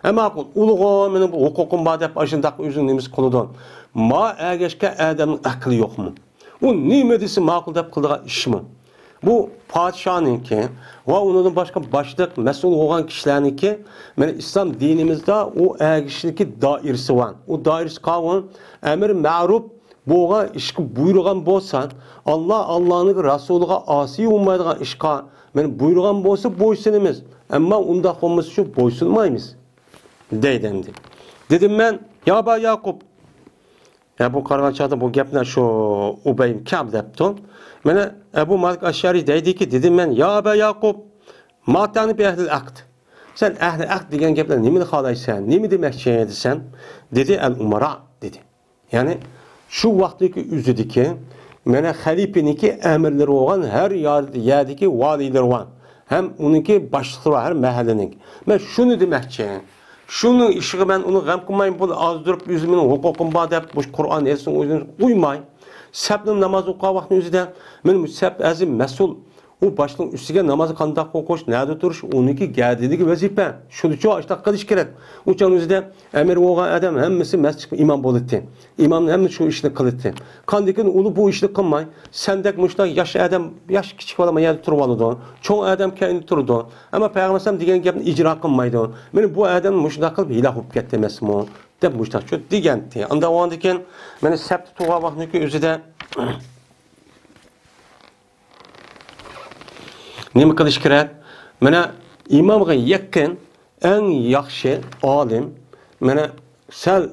Ama ulug'a meni bu huquqim bor deb ashundaq o'zing nimiz qiladi. Ma ergashga odamning aqli yo'qmi? U nima desa ma'qul deb qiladigan ishmi? Bu podshohniki va undan boshqa boshliq, mas'ul bo'lgan kishilarniki, mana islom dinimizda u ergishligi doirasi bor. U doirasi qavun amr ma'ruf bo'lgan ishga buyurgan bo'lsa, Allohning rasuliga osiy bo'lmaydigan ishga men buyurgan bo'lsa bo'ysunamiz. Ammo unda bo'lmasa shu bo'ysunmaymiz. Deydim. Dedim ben, ya ba Yakup, ya bu karvançada bu gaplar şu Ubeyim Ka'b depton. Mene Ebu Malik Aş'ari deydi ki, dedim ben, ya ba Yakup, ma tani bi ehlil aqd. Sen ehli aqd degen gaplar nimini xalaysan, nimi demekçi sen? Dedi el umara dedi. Yani şu vaxtdaki üzüdiki, mene halifeniki emirleri olan her yerdeki valiler var. Hem onunki başlıkları var, her mahallenin. Ben şunu demekçi. Şunun işi ben onu gam kılmayın, bunu azdırıp yüzümün hukukum var deyip, bu Kur'an etsin, uymay. Səbnin namaz okuğa vaxtın özüdə, benim səb əzim məsul, o başlığın üstüge namazı qandaq qoş, nədə duruş, onunki gəldiği vəzifə. Şunu çox açtaq qılış gerek. Uçan özüdə əmir oğan adam həmmisi məscid imam bolutti. İmamın həmmisi şu işini qılıttı. Kandikin ulu bu işini qılmay, səndək müştaq yaş adam, yaş kiçik olama yerdə turub alıdı. Çoğ adam kendi turdu. Ama Peyğəmbər degen gəpini icra qılmaydı. Benim bu adam müştaq qılıb hilah olub getdi məsmo. Deb müştaq şu degəndi. Anda o andikin məni səbt tuğa vaxtınki özüdə nima qilish kerak? Mana imomga yaqin eng yaxshi olim, mana sal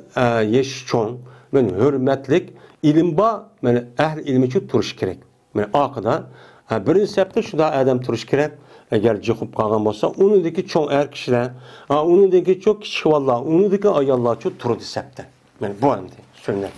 yesh cho'ng, mana hurmatlik ilm bor, mana ahli ilmi uchun turish kerak. Mana oqida birinchi sabda shunda odam turish kerak. Agar jiqib qolgan bo'lsa, unidagi cho'ng er kishilar, unidagi cho'ng kichik vallar, unidagi ayollar uchun turdi sabda. Mana bu endi sunnat.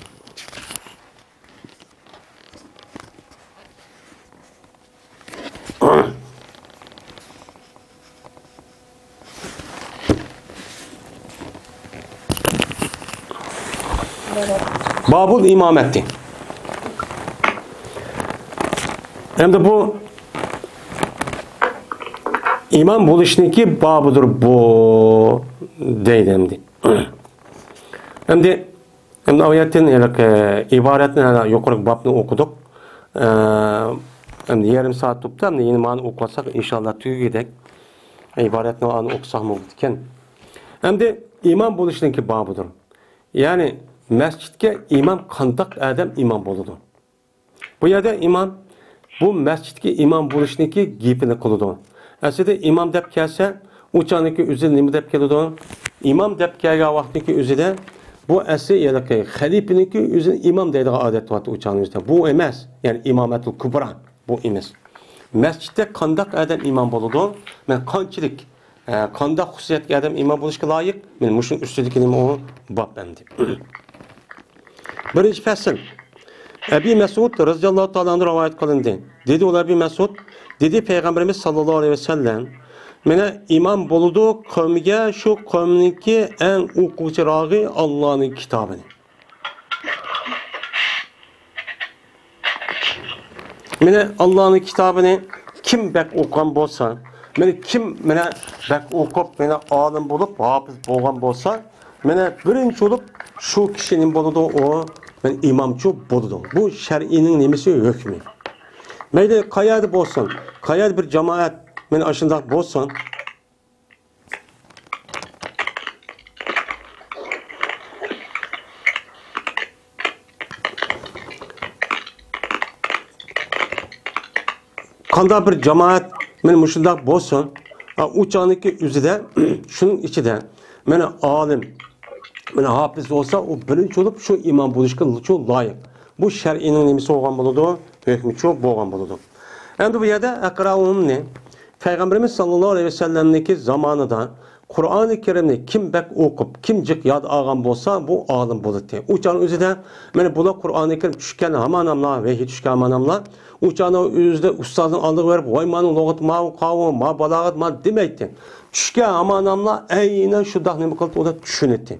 Babul imameti. Hem de bu imam buluşniki babıdır bu deydi. Hem de ayetin ibaretin yukarı babını okuduk. Hem de yarım saat tuttu. Hem de yeni mani okusak inşallah tüy gidek. İbaretin o anı okusak mı olurken. Hem de imam buluşniki babıdır. Yani mescidke imam kandak adam imam boludu. Bu yerde imam bu mescidke imam buluşniki gipini kılıdı. Aslında imam dep gelse uçaniki üzerine nimi dep gelidu. İmam dep gelga vaxtiki üzerine bu asli yelaki halifeniki üzerine imam deydiği adet var uçanımızda. Bu emas. Yani imametul kubra bu emas. Mescidde kandak adam imam boludu. Men kançilik kandak hususiyetli adam imam buluşka layık. Men muşun üstüdeki nimi o bab emdi. Birinci fasıl. Ebi Mesud radıyallahu ta'ala rivayet kılındı. Dedi ola Ebi Mesud, dedi Peygamberimiz sallallahu aleyhi ve sellem, mene imam boludu kavmiga şu kavminiki en uquchirog'i Allah'ın kitabını. Mene Allah'ın kitabını kim bek okuyan bolsa, mene kim mene bek okup mene alim bulup hafız bolgan bolsa, mene birinci olup şu kişinin boludu o ben imamçı boludu. Bu şer'inin nemisi hükmü. Meyde kayad bolsun, kayad bir cemaat men aşında bolsun. qanda bir jamoat men mushundaq bo'lsin, u chaqniki o'zida shuning ichida mana olim, mana hofiz bo'lsa, u birinchi bo'lib shu imom bo'lishga loyiq. Bu shar'iyning nimasi bo'lgan bo'ladi, hukmi shu bo'lgan bo'ladi. Endi bu yerda aqraumni Peygamberimiz sallallahu aleyhi ve sellem'deki zamanında Kur'an-ı Kerim'ni kim bek okup, kim cık yad ağam bolsa bu alim bulutti. Uçağın özü de, yani bula Kur'an-ı Kerim düşken hamanamla, vehi düşken hamanamla, uçağın özü de ustazın aldığı verip, vaymanın loğut ma kavun, ma balagat ma demekti. Düşken hamanamla aynen şu dahnemi kılıp o da düşünetti.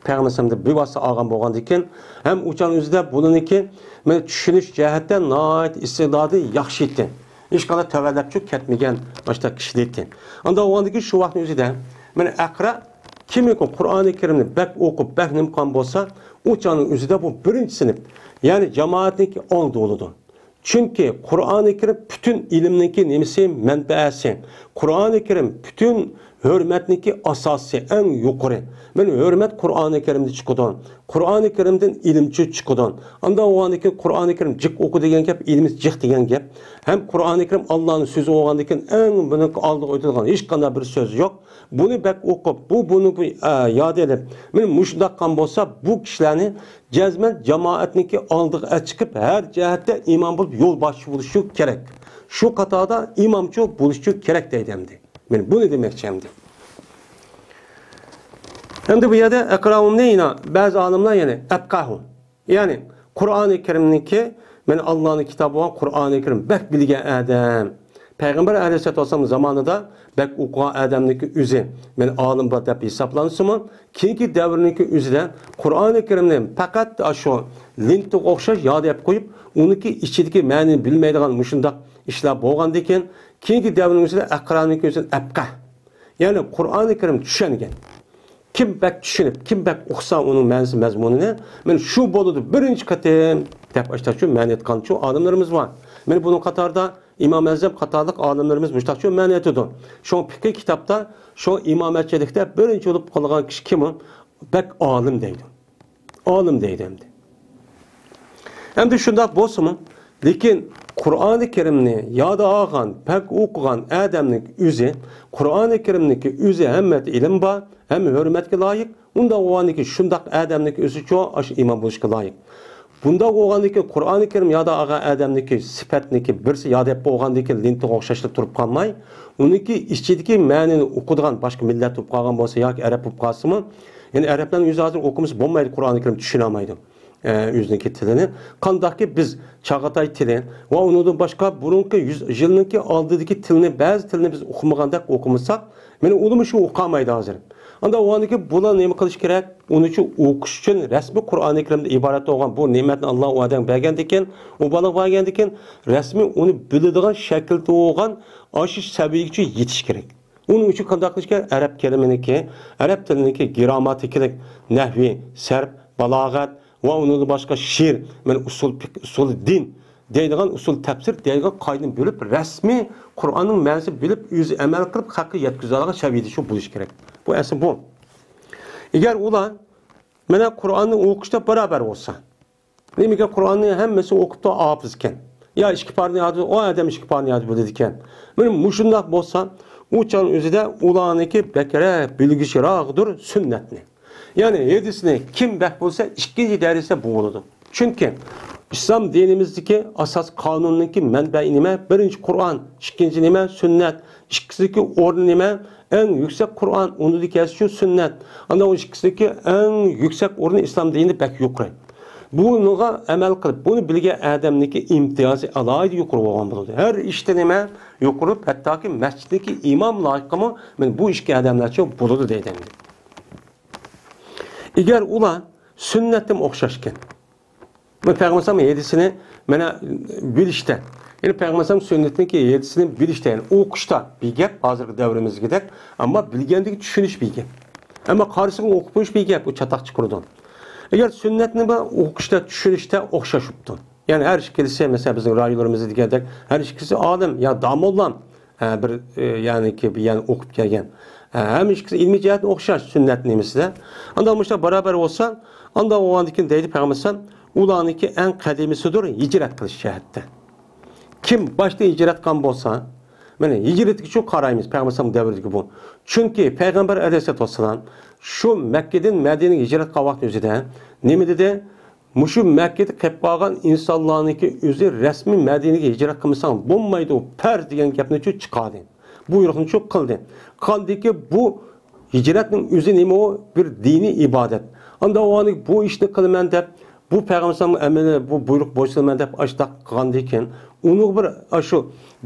Peygamberimizde bir vasıta ağam bolğan diken, hem uçağın özü de bununki, düşünüş cihetten nait istidadı yaxşı etti. Hiç kadar tövellekçü ketmegen başta kişi deydi. Anda o andaki şu vaktin özüde, yani akra kimi ki Kur'an-ı Kerim'ni bek okup, bek nimkan bolsa, uçağının özüde bu birinci sınıf. Yani cemaatinki oldu oludu. Çünkü Kur'an-ı Kerim bütün ilimdeki nemisi menbaesi. Kur'an-ı Kerim bütün hürmetniki asası, en yukarı. Yani hürmet Kur'an-ı Kerim'de çıkıdan. Kur'an-ı Kerim'den ilimçi çıkıdan. Anda o andaki Kur'an-ı Kerim cık oku degen gap, ilimiz cık degen gap. Hem Kur'an-ı Kerim Allah'ın sözü olgandaki en büyük aldığı ötüdüğün hiç kadar bir söz yok. Bunu bek okup, bunu yad edip, benim muşdakkan bolsa bu kişilerini cezmen cemaatniki aldığı çıkıp her cihette imam bulup yol başı buluşu gerek. Şu katada imamçı buluşu gerek deydemdi. Ben bunu demek çemdi. Hem de bu yerde ekrağım neyine? Bazı alimler yani ebkahu. Yani Kur'an-ı Kerim'deki ben Allah'ın kitabı olan Kur'an-ı Kerim bek bilge adam. Peygamber Aleyhisselatü Vesselam zamanında bek okuğa adamdaki üzü ben alim var deyip hesaplansın mı? Kinki devrindeki üzüden Kur'an-ı Kerim'den fakat şu lintik okşaş yad edip koyup onunki içindeki məni bilmeydiğin muşundak işler boğan diken kinki devrindeki üzüden ekrağındaki üzüden ebkah. Yani Kur'an-ı Kerim düşengen. Kim bek düşünüp, kim bek okusa onun mənisi məzmununu, ben şu boludu birinci katım deyip işte şu məni etkan şu alimlerimiz var. Ben bunun katarda İmam Ezzem katarlık alimlerimiz müştakçı məni etiyordu. Şu fikir kitapta, şu İmam Etçilikte birinci olup kalılan kişi kim o? Bek alim deydi. Alim deydi hem de. Hem de şunda bolsun, lekin Kur'an-ı Kerim'ni yada ağan, pek okugan adamlık üzü, Kur'an-ı Kerim'deki üzü hem ilim var, hem hürmetke layık, bunda o andaki şundak adamlık üzü çoğu aşı imam buluşka layık. Bunda oğandaki Kur'an-ı Kerim ya da ağa adamdaki sifetniki birisi ya da hep oğandaki linti okşaşlık durup kalmay, onunki işçideki mənini okuduğun başka millet tutup kalgan bolsa ya ki Arap tutup kalsın mı? Yani Arapların yüzü hazır okumuş bulmaydı Kur'an-ı Kerim düşünemaydı. Yüzündeki tilini. Kandaki biz Çağatay tilini ve onun başka burunki yılınki aldığındaki tilini, bazı tilini biz okumaganda okumuşsak, yani onu şu okuyamaydı hazır. Anda o andaki buna nemi kılış gerek? Onun için okuş için resmi Kur'an-ı Kerim'de ibaret olan bu nimetini Allah o adam bergendiken, o balık bergendiken resmi onu bildiğin şekilde olan aşı seviyeci yetiş gerek. Onun için kandak kılış gerek? Arap keliminiki, Arap tilindeki gramatikilik, nehvi, serp, balagat ve onun başka şiir, yani usul din deydiğin usul tefsir deydiğin kaydını bilip resmi Kur'an'ın mənisi bilip yüzü emel kılıp hakkı yetkizalağı seviyede şu buluş gerek. Bu esas bu. Eğer ulan mene Kur'an'ı okuşta beraber olsa, demek ki Kur'an'ı hemmesi okup da hafızken, ya işkiparını yadı, o adam işkiparını yadı bu dedikken, benim muşundak olsa, uçan özü de ulan'daki bekere bilgişirağıdır sünnetini. Yani yedisini kim bek bulsa, ikinci derisi bu olurdu. Çünkü İslam dinimizdeki asas kanunundaki menbe nime? Birinci Kur'an, ikinci nime? Sünnet. İkisindeki ordu nime? En yüksek Kur'an, onu dikesi sünnet. Anda o ikisindeki en yüksek ordu İslam dininde pek yukarı. Buna emel kılıp, bunu bilge adamdaki imtiyazı alaydı yukarı olan bulundu. Her işte nime? Yukarı, hatta ki mesciddeki imam layıkımı bu işki adamlar çok bulundu deyden. Eğer ulan sünnetim okşaşken, Peygamber yedisini bana bilişte. Yani Peygamber sünnetindeki yedisini bilişte. Yani okuşta bir gap, hazır devrimiz gider. Ama bilgendeki düşünüş bir gap. Ama karşısını okumuş bir gap, o çatak çıkırdı. Eğer sünnetini okuşta, düşünüşte okşaşıptı. Yani her şekilde mesela bizim raylarımızı dikkat her şekilde adam ya damollam bir yani ki bir yani okup gelgen. Hem şekilde ilmi cihetle okşar sünnetliğimizde. Anda işte beraber olsa, anda o andaki deydi Peygamber ulan'daki en kademisidir hicret kılış cihette. kim başta hicret qilgan bo'lsa, mana hicretga shu qaraymiz payg'ambar davridagi bu. Chunki payg'ambar alayhisolatu vassalam shu Makkadan Madinaga hicret qilgan vaqt o'zida nima dedi? Mushu Makkada qilib qolgan insonlarniki o'zi rasmiy Madinaga hicret qilmasang bo'lmaydi, farz degan gapni shu chiqardi. Buyruqni shu qildi. Qaldiki bu hicretning o'zi nima o? Bir dini ibodat. Anda o'ni bu ishni qilaman deb bu payg'ambar amali bu buyruq bo'ysunman deb ashtaq qilgandan keyin uni bir shu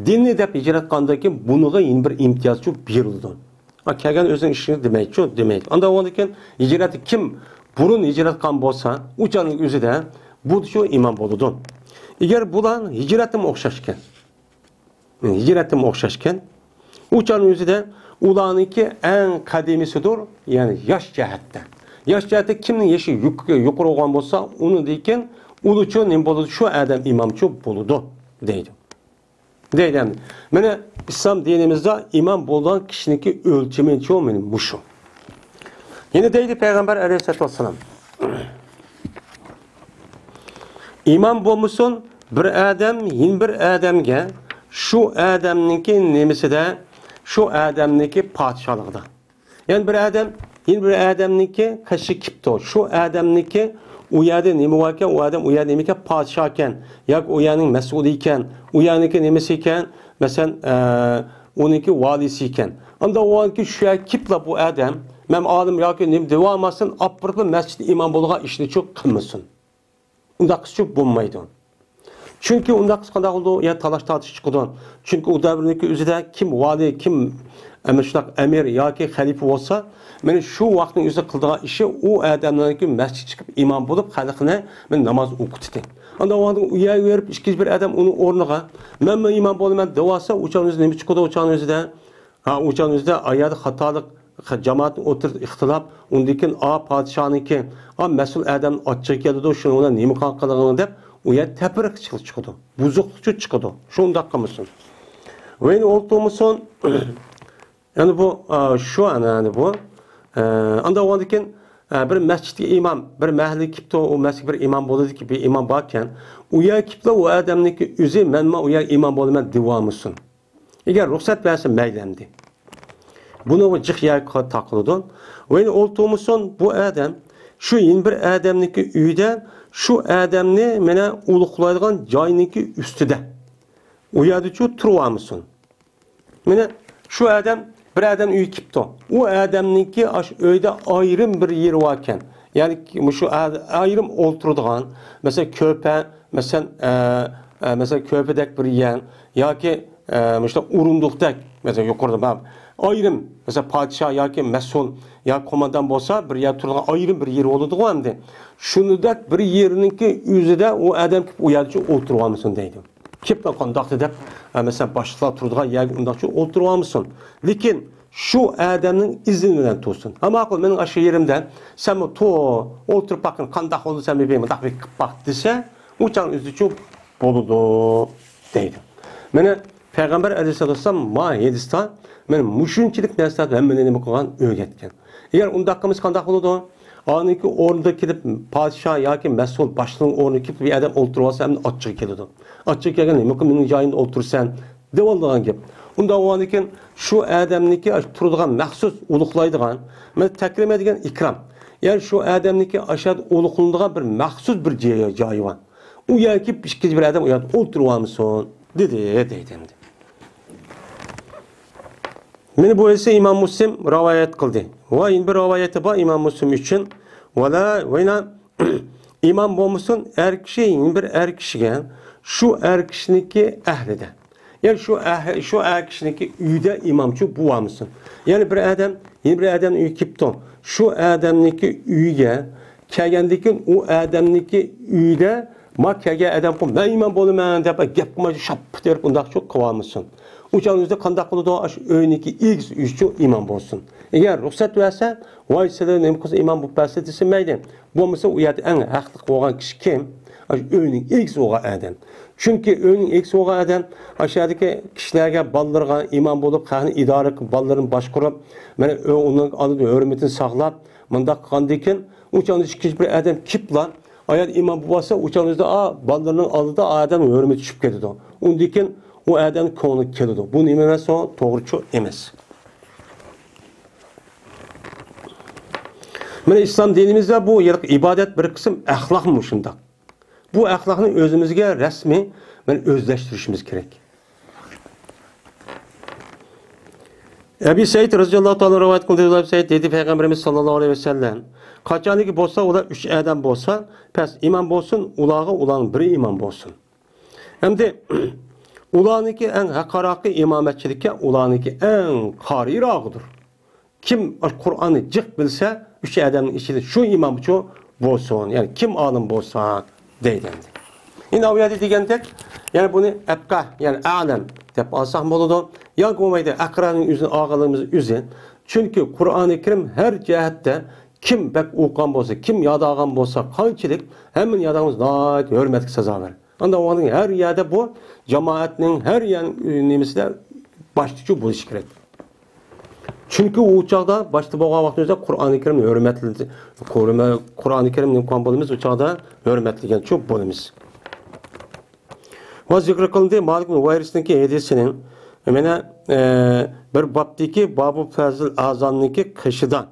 dinni deb hicret qilgandan keyin buniga yana bir imtiyoz shu berildi. Kelgan o'zining ishini demaydi, shu demaydi. Anda o'ndan keyin hicret kim burun hicret qilgan bo'lsa, o'chaning o'zida bu shu imom bo'ladi. Agar bular hicretga o'xshashgan. Hicretga o'xshashgan o'chaning o'zida ularniki eng qadimisidir, ya'ni yosh jihatdan. Yosh jihatda kimning yashi yuqori bo'lgan bo'lsa, uni dekin ul uchun nima bo'ladi? Shu odam imomchi bo'ladi deydi. Deydi. Mana islom dinimizda imom bo'lgan kishiniki o'lchami cho'mini mushu. Yine deydi payg'ambar alayhisolatu vassalam. İmam bo'lmasin bir odam, yin bir odamga shu odamniki nemisida şu adamniki padişahlıqda. Yani bir adam, yine bir adamniki kaşı kipto. Şu adamniki u yerda nima varken, o adam u yerda nima ekan, padişah ekan, yoki u yerning mas'uli ekan, u yerniki nimasi ekan, masalan, uniki valisi ekan. Unda o'niki shu kipla bu adam, men olim yoki nim devomasın, apırıp masjid imom bo'lgan ishni cho'q qilmasin. Unda qilib bo'lmaydi. Çünkü onda qanday oldu ya talash tartish chiqdi. Çünkü o davrniki o'zida kim vali, kim shunaqa amir yoki xalifa bo'lsa, men shu vaqtning o'zida qildigan ishi u odamlarniki masjid chiqib imom bo'lib xalqni men namoz o'qitdi. Unda u yerga berib ikkinchi bir odam uni o'rniga men imom bo'laman davosa, o'chamiz nima chiqdi o'chamiz o'zida? O'chamiz o'zida oyat xatolik jamoat o'tirib ixtilof, undan keyin podshohniki, mas'ul odam ochchiq keldi, shuni ona nima qilganligini deb u yer teprik chiqdi. Buzuqlik chiqdi. Shunday qilmasin. Va endi o'ltirmasin. Yani bu şu an yani bu. Anda ondan keyin bir masjidga imom, bir mahalliy kipto, o masjid bir imom bo'ladi ki, bir imom borkan, u yer kipto o odamniki o'zi menma u yer imom bo'laman devomisin. Agar ruxsat bersa maylamdi. Buni o jiq yerga taqiladi. Va endi o'ltirmasin bu odam shu yin bir odamniki uyda şu adamni mena ulug'laydigan joyniki ustida. U yerda chu turamisin. Mena şu adam bir adam uy kipto. U adamniki uyda ayrim bir yeri varken, yani şu ayrim o'ltiradigan, mesela köpe, mesela köpedek bir yer yoki işte urunduqdek, mesela yuqorida ayrim, mesela padişah yoki mas'ul ya komandan bo'lsa, bir yer turadigan ayrim bir yeri bo'ladi-ku endi. Shuningdek bir yeriniki o'zida u adam kip u yerda o'tiramisin deydi. Kipla qandaqdi deb, mesela boshliqlar turadigan yerga undaqcha o'tiramisin. Lekin shu odamning izni bilan tursin. Ha ma'qul, mening shu yerimda sen to o'tirib baqin qandaq bo'ldi sen bilmayman, daq qilib baq desa, o'chan o'zicha bo'ladi deydi. Mana payg'ambar alayhisolatu vasallam ma hadisda men mushunchilik narsalarni hammani nima qilgan o'rgatgan. Agar undaq qilmas qandaq bo'ladi? Aniki o'rnida kelib podshoh yoki mas'ul boshliqning o'rniga kelib bir odam o'ltirib olsa, ham ochchiq keladi. Ochchiq kelgan nima qilib mening joyimda o'tirsan deb olgan gap. Unda o'niki shu odamniki turadigan maxsus ulug'laydigan, men takrimaydigan ikrom. Ya'ni shu odamniki ashad ulug'lanadigan bir maxsus bir joyi bor. U yoki ikkinchi bir odam u yerda o'tirib olmasin dedi. Meni bu ise İmam Müslim rivayet kıldı. Va in bir rivayeti bor İmam Müslim için. Vayna imam bo'lmasin er kishi, bir er kishiga shu er kishiniki ahlida. Yani şu er kishiniki uyda imomchi bo'lmasin. Yani bir adam, yeni bir adam uy kipto. Şu adamniki uyga kelgandan keyin u adamniki uyda Makkaga adam qo'yib, "Men imom bo'laman" deb gap qilmay shap terib undaq cho'q qilamisin. O'chaningizda qanday qiladi? Ash o'yniki x uchun imom bo'lsin. Agar ruxsat bersa, voy sizlar nima qilsa imom bo'lib bersa desa mayli. Bo'lmasa u yerda eng haqli bo'lgan kishi kim? Ash o'yning x bo'lgan odam. Chunki o'yning x bo'lgan odam ashadagi kishilarga, bolalarga imom bo'lib, qani idora qilib, bolalarini boshqarib, mana uning oldida hurmatini saqlab, bundaq qilgandan keyin o'chaningizda ikkinchi bir odam kiplar Ayet imam babası uçağınızda ballarının aldığı adamın hürmeti düşüp ketidi. Ondan o adamın ko'ngli keladi. Bu nima emas, to'g'ri emas. Mana islom dinimizda bu ibodat bir qism axloqmi shundoq. Bu axloqni o'zimizga rasmiy o'zlashtirishimiz kerak. Ebu Said radhiyallohu ta'ala rivoyat qildi. Ebu Said dedi Peygamberimiz sallallohu alayhi vasallam, qachoniki bo'lsa ular 3 odam bo'lsa, pes imom bo'lsin, ularning biri imom bo'lsin. Hamda ularniki eng haqoratli imomatchilikka ularniki eng qoriroqdir. Kim Qur'onni jiq bilsa, 3 odamning ichida shu imomchi bo'lsin. Ya'ni kim olim bo'lsa deydi. Endi u yerda degandek, ya'ni buni abqa, ya'ni a'lam deb olsak bo'ladi. Yo'q bo'lmaydi, aqraning o'zini, og'alarimiz o'zi. Chunki Qur'oni Karim har jihatda kim bak o'qigan bo'lsa, kim yodag'an bo'lsa, qanchalik hamma yodag'imiz nihoyat hurmatga sazovor. Unda uning har yerda bu jamoatning har nimasida boshliqchi bo'lishi kerak. Chunki u chaqda boshda bo'lgan vaqtimizda Qur'oni Karimni hurmatladi. Qur'oni Karimni o'qigan bo'lamiz, u chaqda hurmatlagan cho'p bo'lamiz. Va zikr qilindi Malik ibn Huwayrisniki hadisining mana bir babdagi Babu Fazil Azonniki qishidan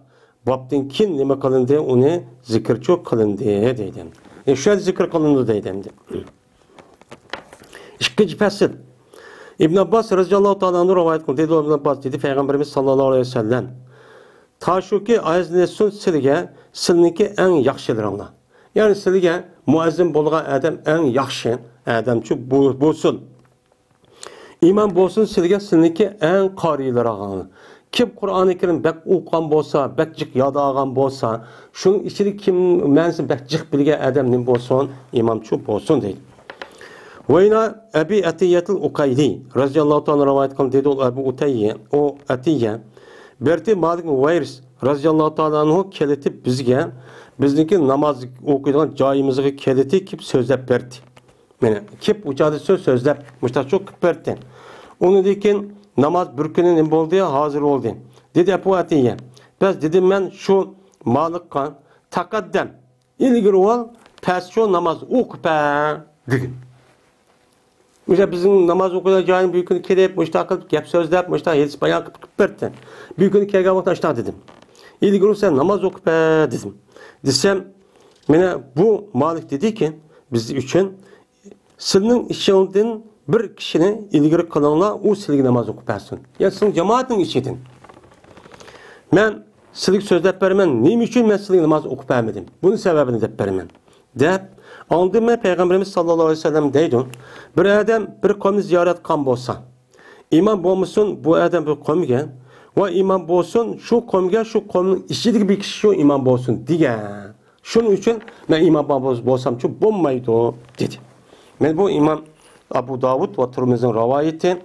babdan keyin nima qilindi, uni zikrchi qilindi deydi. Shu zikr qilindi deydi. İkinci fasl. İbn Abbas radhiyallohu ta'ala anhu rivoyat qildi. Ibn Abbas dedi Peygamberimiz sallallohu alayhi vasallam, "Taşuki aznesun silga, silniki eng yaxshilaringlar." Ya'ni silga muazzin bo'lgan odam eng yaxshi odamchi bo'lsin. İmam bo'lsin silga, silniki eng qorilarog'i. Kim Qur'oni Karim bak o'qigan bo'lsa, bakjiq yodag'an bo'lsa, shuning ichida kim mansi bakjiq bilgan odam nim bo'lsin, imomchi bo'lsin deydi. Vayna Abi Atiyatul Uqayli radhiyallohu ta'ala rivoyat qildi dedi Abu Utayya, o Atiya berti Malik ibn Huwayris radhiyallohu ta'ala anhu kelitib bizga bizniki namoz o'qiydigan joyimizga kelitib so'zlab berdi. Mana kep uçadı so'zlab mushtachoq qilib berdi. Undan namoz bir kuni nima bo'ldi, hozir bo'ldi. Dedi Abu Atiya. Biz dedim men shu Malikqa taqaddam ilgari ol, past shu namoz o'qib dedim. Mesela bizim namaz okuyan joyim bir kuni kelib, mushta qilib gap so'zlab, mushta hadis bayon qilib berdi. Bir kuni kelgan vaqtda ashta dedim. İlgari sen namoz o'qib dedim. Desem, mana bu Malik dedi ki biz uchun sizning ishingizdan bir kishini ilgari qilinglar, u sizga namoz o'qib bersin. Ya sizning jamoatning ishidan. Men sizga so'zlab beraman, nima uchun men sizga namoz o'qib bermadim? Bunun sababini deb beraman. Deb Andım mı Peygamberimiz sallallahu aleyhi ve sellem deydi. Bir adam bir kavmi ziyaret kan bolsa, imam olmuşsun bu adam bir kavmiga ve imam bolsun şu kavmiga şu kavmin içindeki bir kişi şu imam bolsun diye. Şunun için ben imam bolsam şu bombaydı dedi. Ben bu imam Abu Davud ve Tirmizi'nin rivayeti,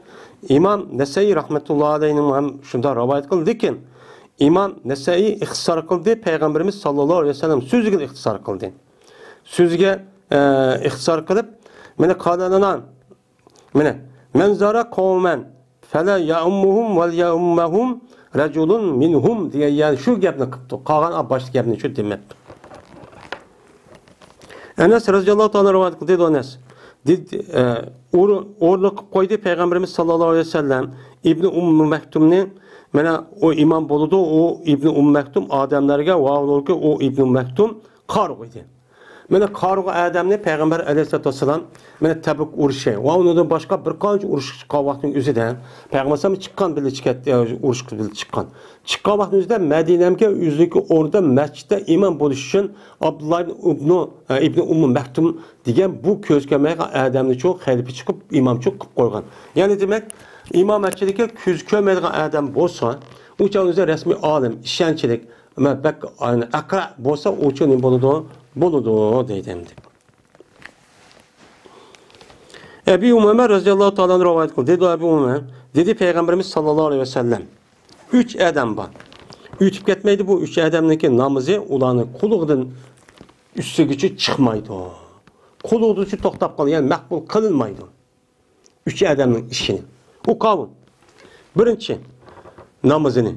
İmam Nesai rahmetullahi aleyhinin hem şunda rivayet kıldı ki, İmam Nesai ihtisar kıldı, Peygamberimiz sallallahu aleyhi ve sellem sözüge ihtisar kıldı. Sözüge ihtisar kılıp mene kanalına mene menzara kavmen fela ya'ummuhum vel ya'ummahum raculun minhum diye yani şu gapni qilibdi. Qolgan boshqa gapni shu demabdi. Enes radhiyallohu ta'ala rivoyat qildi Enes. O'rni qilib qo'ydi Peygamberimiz sallallohu alayhi vasallam İbn Maktumni mana o imom bo'ldi, o İbn Maktum odamlarga va ularga o İbn Maktum qor qo'ydi. Mana qarg'u odamni Peygamber Aleyhisselatü Vesselam mana Tabuk urushi va undan boshqa bir qancha urush chiqqan vaqtning o'zida Peygamber sallam chiqqan bilib chiqadi, urush qilib chiqqan. Chiqqan vaqtning o'zida Madinamga o'zligi o'rda masjidda imom bo'lish uchun Abdullah ibn Maktum degan bu ko'z ko'rmagan odamni cho'q xalifa chiqib imomchilik qilib qo'ygan. Ya'ni demak, imomatchilikka ko'z ko'rmaydigan odam bo'lsa, u o'zida rasmiy olim, ishonchlik, bak aqra bo'lsa, u uchun bo'ladi deydi. Ebu Umame radhiyallohu ta'ala rivoyat qildi. Dedi Ebu Umame, dedi Peygamberimiz sallallohu alayhi vasallam, 3 odam bor. O'tib ketmaydi bu 3 odamniki namozi ularning quligidan ustigacha chiqmaydi. Quligidan to'xtab qoladi, ya'ni maqbul qilinmaydi. 3 odamning ishini. U qavm. Birinchi namozini.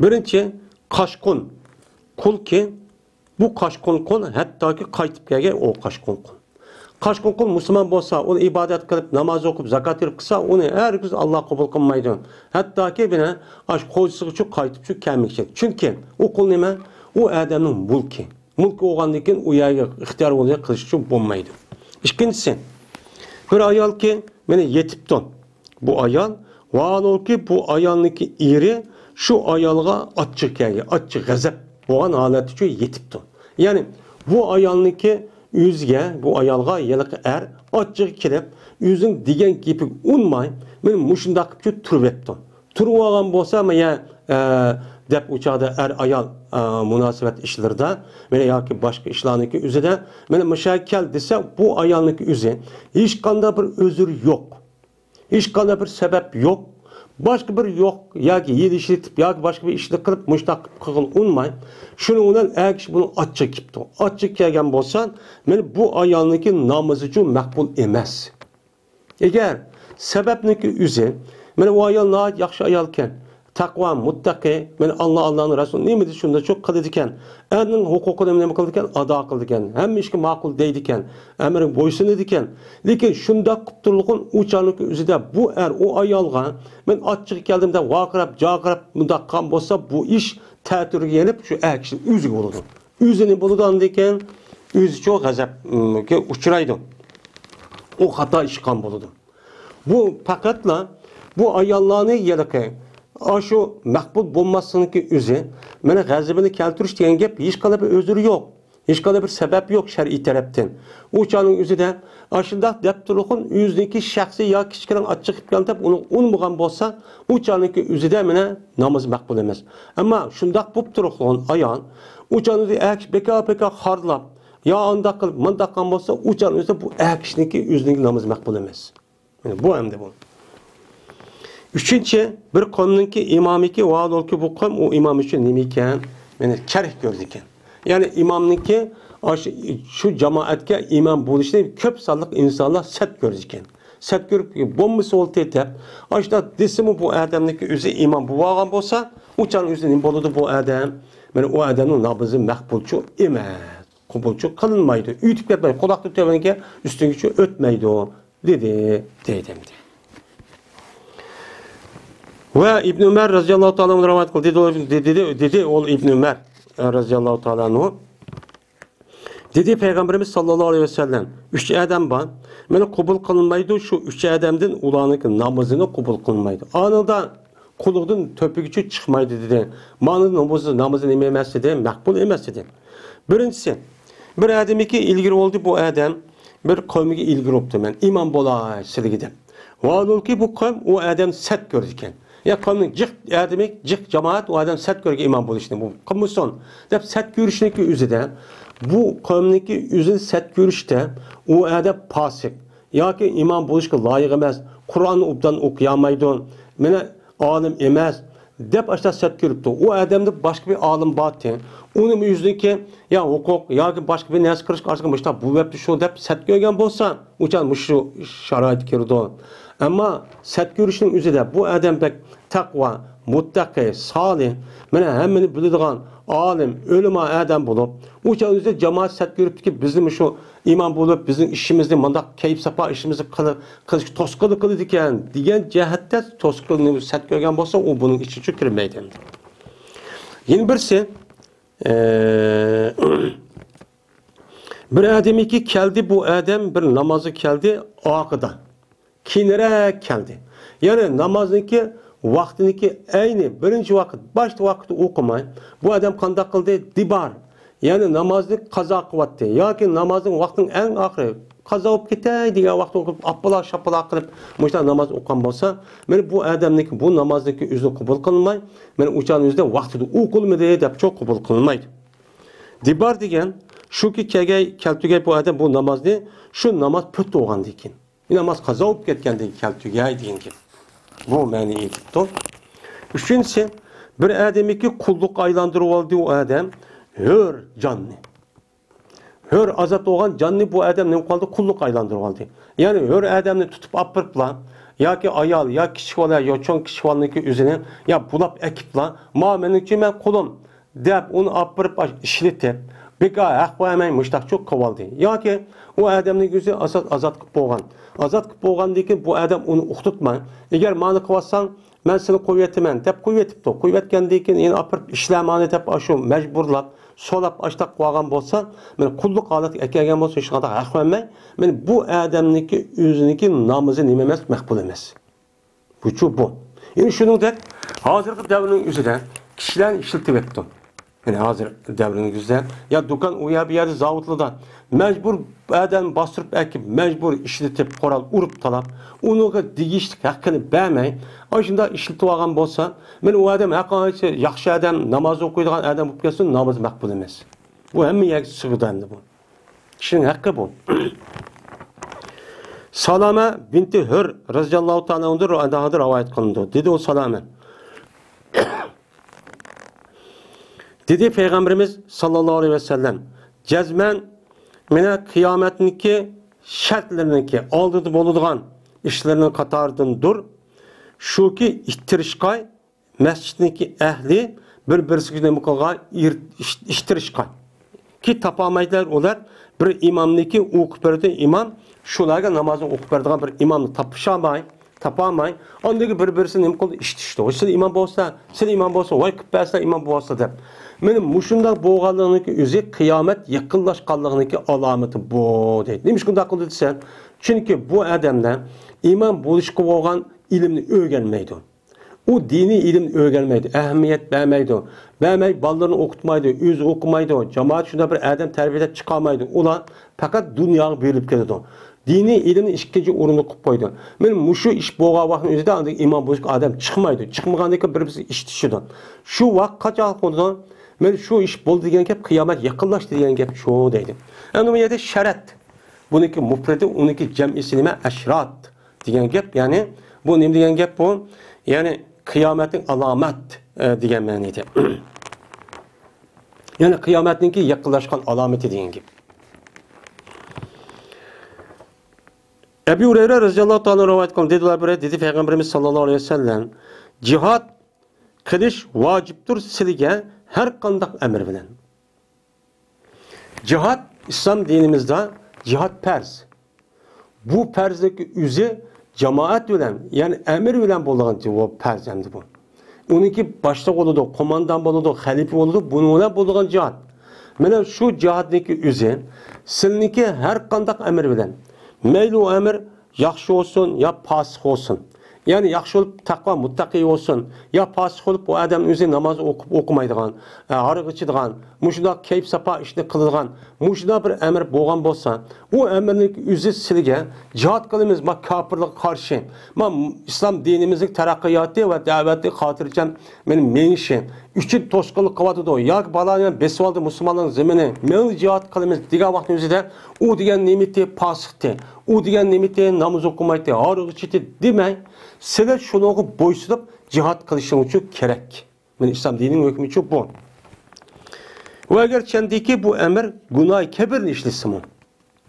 Birinchi qashqun, qulki Bu qaşqonqon hattoki qaytib kelgan o qaşqonqon. Qaşqonqon musulmon bo'lsa, uni ibodat qilib, namoz o'qib, zakot berib qilsa, uni hargiz Alloh qabul qilmaydi. Hattoki buni ash qo'ysiq uchun qaytib shu kamikchi. Chunki u qul nima? U odamning mulki. Mulki bo'lgandan keyin u yerga ixtiyor bo'lsa qilish uchun bo'lmaydi. Ikkinchisi, bir ayolki meni yetibdi. Bu ayol vaolki bu ayolniki eri shu ayolga achchiq kelgan, achchiq g'azab bo'lgan holat uchun yetibdi. Ya'ni bu ayolniki yüzge bu ayolga yılık achchiq kelib, yüzün degan gapi unmay, men mushunda qilib turib etdim. Turib olgan bo'lsa, men deb uçaqda ayol munosabat ishlarida, men yoki boshqa ishlarniki o'zida men mushakkal desa, bu ayolniki o'zi hech qanday bir uzr yo'q. Hech qanday bir sabab yo'q. Başka bir yok, yoki yelishitib, yoki başka bir ishni qilib, mushtaq qilib unmay, shuning bilan akish buni achchiq kelibdi. Achchiq kelgan bo'lsa, men bu ayolniki namozi uchun maqbul emas. Agar sababniki o'zi, men bu ayol nihoyat yaxshi ayol ekan, taqvo, muttaqi, men Allohning rasuli nima deb shunda çok qildi ekan, erning huquqini nima qildi ekan, ado qildi ekan, hamma ishga ma'qul deydi ekan, amri bo'ysunadi ekan. Lekin shunda qilib uçanlıq o'zida bu o ayolga men achchiq keldim deb vaqirab, jaqirab mundaqan bo'lsa, bu ish ta'tirga kelib shu akish o'ziga bo'ladi. O'zini bo'ladigan ekan, o'zi çok g'azabga uchraydi. O xato ish qilgan bo'ladi. Bu faqatla bu ayollarning yeliqi Aşu maqbul bo'lmasligining o'zi meni g'azabini keltirish degan gap hech qanday bir o'zri yo'q. Hech qanday bir sabab yo'q shar'iy tarafdan. U chaning o'zida ashundaq deb turgan o'ziniki shaxsiy yoki kichkina achchiq qilib deb uni unmagan bo'lsa, u chaniki o'zida meni namoz maqbul emas. Ammo shundaq bo'lib turgan ayol u chanida akish beka xorlab, yo undaq qilib, mundaq qilgan bo'lsa, u chan o'zida bu akishniki o'zining namoz maqbul emas. Bu hamda bu. Üçüncü bir konunki imamiki vaadolki bu konu o imam için nemi iken yani kerh gördük. Yani imamniki şu cemaatke imam buluşta köp sallık insanlar set gördük. Set görüp bombası oldu etip işte desimi bu adamniki özü imam bu vagan olsa uçan özünün boludu bu adam yani o adamın nabızı mekbulçu emas. Kubulçu kılınmaydı. Ütüp etmeydi. Kulak tutuyorken üstünkü ötmeydi o. Dedi. Ve İbn Ömer radıyallahu ta'ala rivayet kıldı. Dedi ol İbn Ömer radıyallahu ta'ala anhu. Dedi Peygamberimiz sallallahu aleyhi ve sellem, üç adam var. Beni kubul kılınmaydı. Şu üç adamdan ulanık namazını kubul kılınmaydı. Anında kulluğun töpüğü çıkmaydı dedi. Manın namazını ememez dedi. Makbul emez dedi. Birincisi, bir adam ki ilgili oldu bu adam. Bir kavmiye ilgili oldu ben. İmam bola silgide. Vaadol ki bu kavm o adam set görürken. Ya kavmin cık adamı cık cemaat o adam set görürken imam buluştu. Bu kavmuson. Dep set görüşündeki üzere bu kavmdeki üzeri set görüşte o adam pasık. Ya ki imam buluşka layık emez. Kur'an'ı obdan okuyamaydı. Mene alim emez. Dep aşağı set görüptü. O adamda başka bir alim battı. Onun yüzündeki ya hukuk ya ki başka bir nes kırış karşıma işte bu webde şu dep set görgen bolsa uçan şu şarait kirdi. Ama set görüşünün üzerinde bu adam pek takva, muttaki, salih, mene hemmini bildiğin alim, ölüma adam bulup uçan üzerinde cemaat set görüptü ki bizim şu imam bulup bizim işimizni mandak keyif sapa işimizi kılıç toskalı kılıdiken diyen cehette toskalı set görgen bolsa o bunun içi çükürmeydi. Yeni birisi bir adamı ki geldi bu adam bir namazı geldi akıda. Kinere geldi. Yani namazınki vaktiniki aynı birinci vakit başta vakti okumay. Bu adam kandak kıldı dibar. Yani namazı kaza kıvattı. Ya ki namazın vaktin en ahiri kaza olup gitti diye vakti okup appala şapala kılıp müşter namaz okuyan olsa ben bu adamniki bu namazdaki üzü kabul kılınmay. Ben uçağın üzde vakti okulmadı diye çok kabul kılınmaydı. Dibar degen şu ki keltüge bu adam bu namazdı şu namaz püt doğan dikin. Namaz kaza olup ketken diye keltüge diyen ki. Bu mani etipti. Üçüncüsü bir adamiki kulluk aylandırıp aldı o adam hör canlı. Hör azat olan canlı bu adam ne kaldı kulluk aylandırıp aldı. Yani hör adamını tutup apırpla ya ki ayal ya kişi var ya çoğun kişi varlıkı üzerine ya bulap ekipla ma meniki men kulum deyip onu apırıp işletip Beka haq qo'ymay mushtaq cho'q qilib yoki u odamning o'zi azod qilib bo'lgan. Azod qilib bo'lgandan keyin bu odam uni o'qitmay, agar meni qilsang men seni qo'yib yetaman deb qo'yib yetibdi. Qo'yib yetgandan keyin endi olib ishlamani deb shu majburlab, solab ashtaq qo'ygan bo'lsa, men qulluq holatiga kelgan bo'lsa, hech qanday haq qo'ymay, men bu odamniki o'ziniki namozi nima emas, maqbul emas. Bu. Endi shuningdek, hozirgi davrning o'zida kishilar ishlatib yetdi. Yani hazır devrinin güzel. Ya dükkan uya bir yerde zavutluda mecbur adam bastırıp ekip mecbur işletip koral urup talap onu digişlik hakkını vermey. Aşında işletip ağam bolsa ben o adam hakkı yaxşı adam namaz okuyduğun adam bu kesin namaz makbul emez. Bu hem yak sığıdan bu. Kişinin hakkı bu. Salame binti Hür radıyallahu ta'ala ondur adahadır rivayet kılındı. Dedi o Salame. Dedi Peygamberimiz sallallahu aleyhi ve sellem cezmen mene kıyametniki şartlarınki aldığı boluduğun işlerinin katardan dur. Şu ki ittirişkay mescidinki ehli bir-birisiyle mukaga iştirişkay. Ki tapamaydılar olar bir imamniki okup verdi imam şularga namazı okup verdiğin bir imamını tapamay. Ondaki bir-birisini imkol iştişti. O sizin imam bolsa, vay kıpbasla imam bolsa deb. Benim muşunda boğalığındaki özü kıyamet yakınlaşkanlığındaki alameti bu deydi. Neymiş kunda akıllı desen? Çünkü bu adamda iman buluşku olan ilimni öğrenmeydi. O dini ilim öğrenmeydi. Ehemmiyet vermeydi. Vermey ballarını okutmaydı. Özü okumaydı. Cemaat şunda bir adam terbiyede çıkamaydı. Ulan fakat dünyaya verilip geldi. Dini ilimni ikinci orunu koyup koydu. Benim muşu iş boğa vaktin özü de iman buluşku adam çıkmaydı. Çıkmagandaki birisi iş düşürdü. Şu vak kaç konuda men şu iş bo'ldi degan gap qiyomat yaqinlashdi degan gap shu deydi. Endi bu yerda sharat. Buniki mufradi, uniki jam'isi nima? Ashrat degan gap. Ya'ni bu nima degan gap bu? Ya'ni qiyomatning alomat degan ma'noda. Ya'ni qiyomatningki yaqinlashgan alomati degan gap. Ebu Hurayra radhiyallohu ta'ala rivoyat qilgan dedilar dedi Peygamberimiz sallallohu alayhi vasallam jihad qilish vojibdir sizga her kandak emir bilen. Cihat İslam dinimizde cihat perz. Bu perzdeki üzü cemaat bilen yani emir bilen bulunan o perz emdi bu. Onunki başlık oldu, komandan oldu, halife oldu, bununla bulunan cihat. Mesela şu cihattaki üzü sizinki her kandak emir bilen. Meyli o emir yaxşı olsun ya pasık olsun. Yani yaxşı olup takva muttaqi olsun. Ya pasık olup bu adam özü namaz okumaydıgan, arıq içidigan, muşunda keyif sapa işini kıldıgan, muşunda bir emir boğan bolsa, o emirlik özü silge, cihat kılımız ma kafirlik karşı, ma İslam dinimizlik terakkiyatı ve daveti hatırıcan benim menişim, üçün toşkılık kıvatıdı o, ya balayan besivaldı Müslümanların zemini, men cihat kılımız diga vaktin özü de, o diyen nimeti pasıktı, o diyen nimeti namaz okumaydı, arıq içidi demey, sizler şunu boysunup cihat kılışın için gerek. Yani İslam dininin hükmü için bu. Ve eğer kendiki bu emir günah-ı kebirini işlesin mi?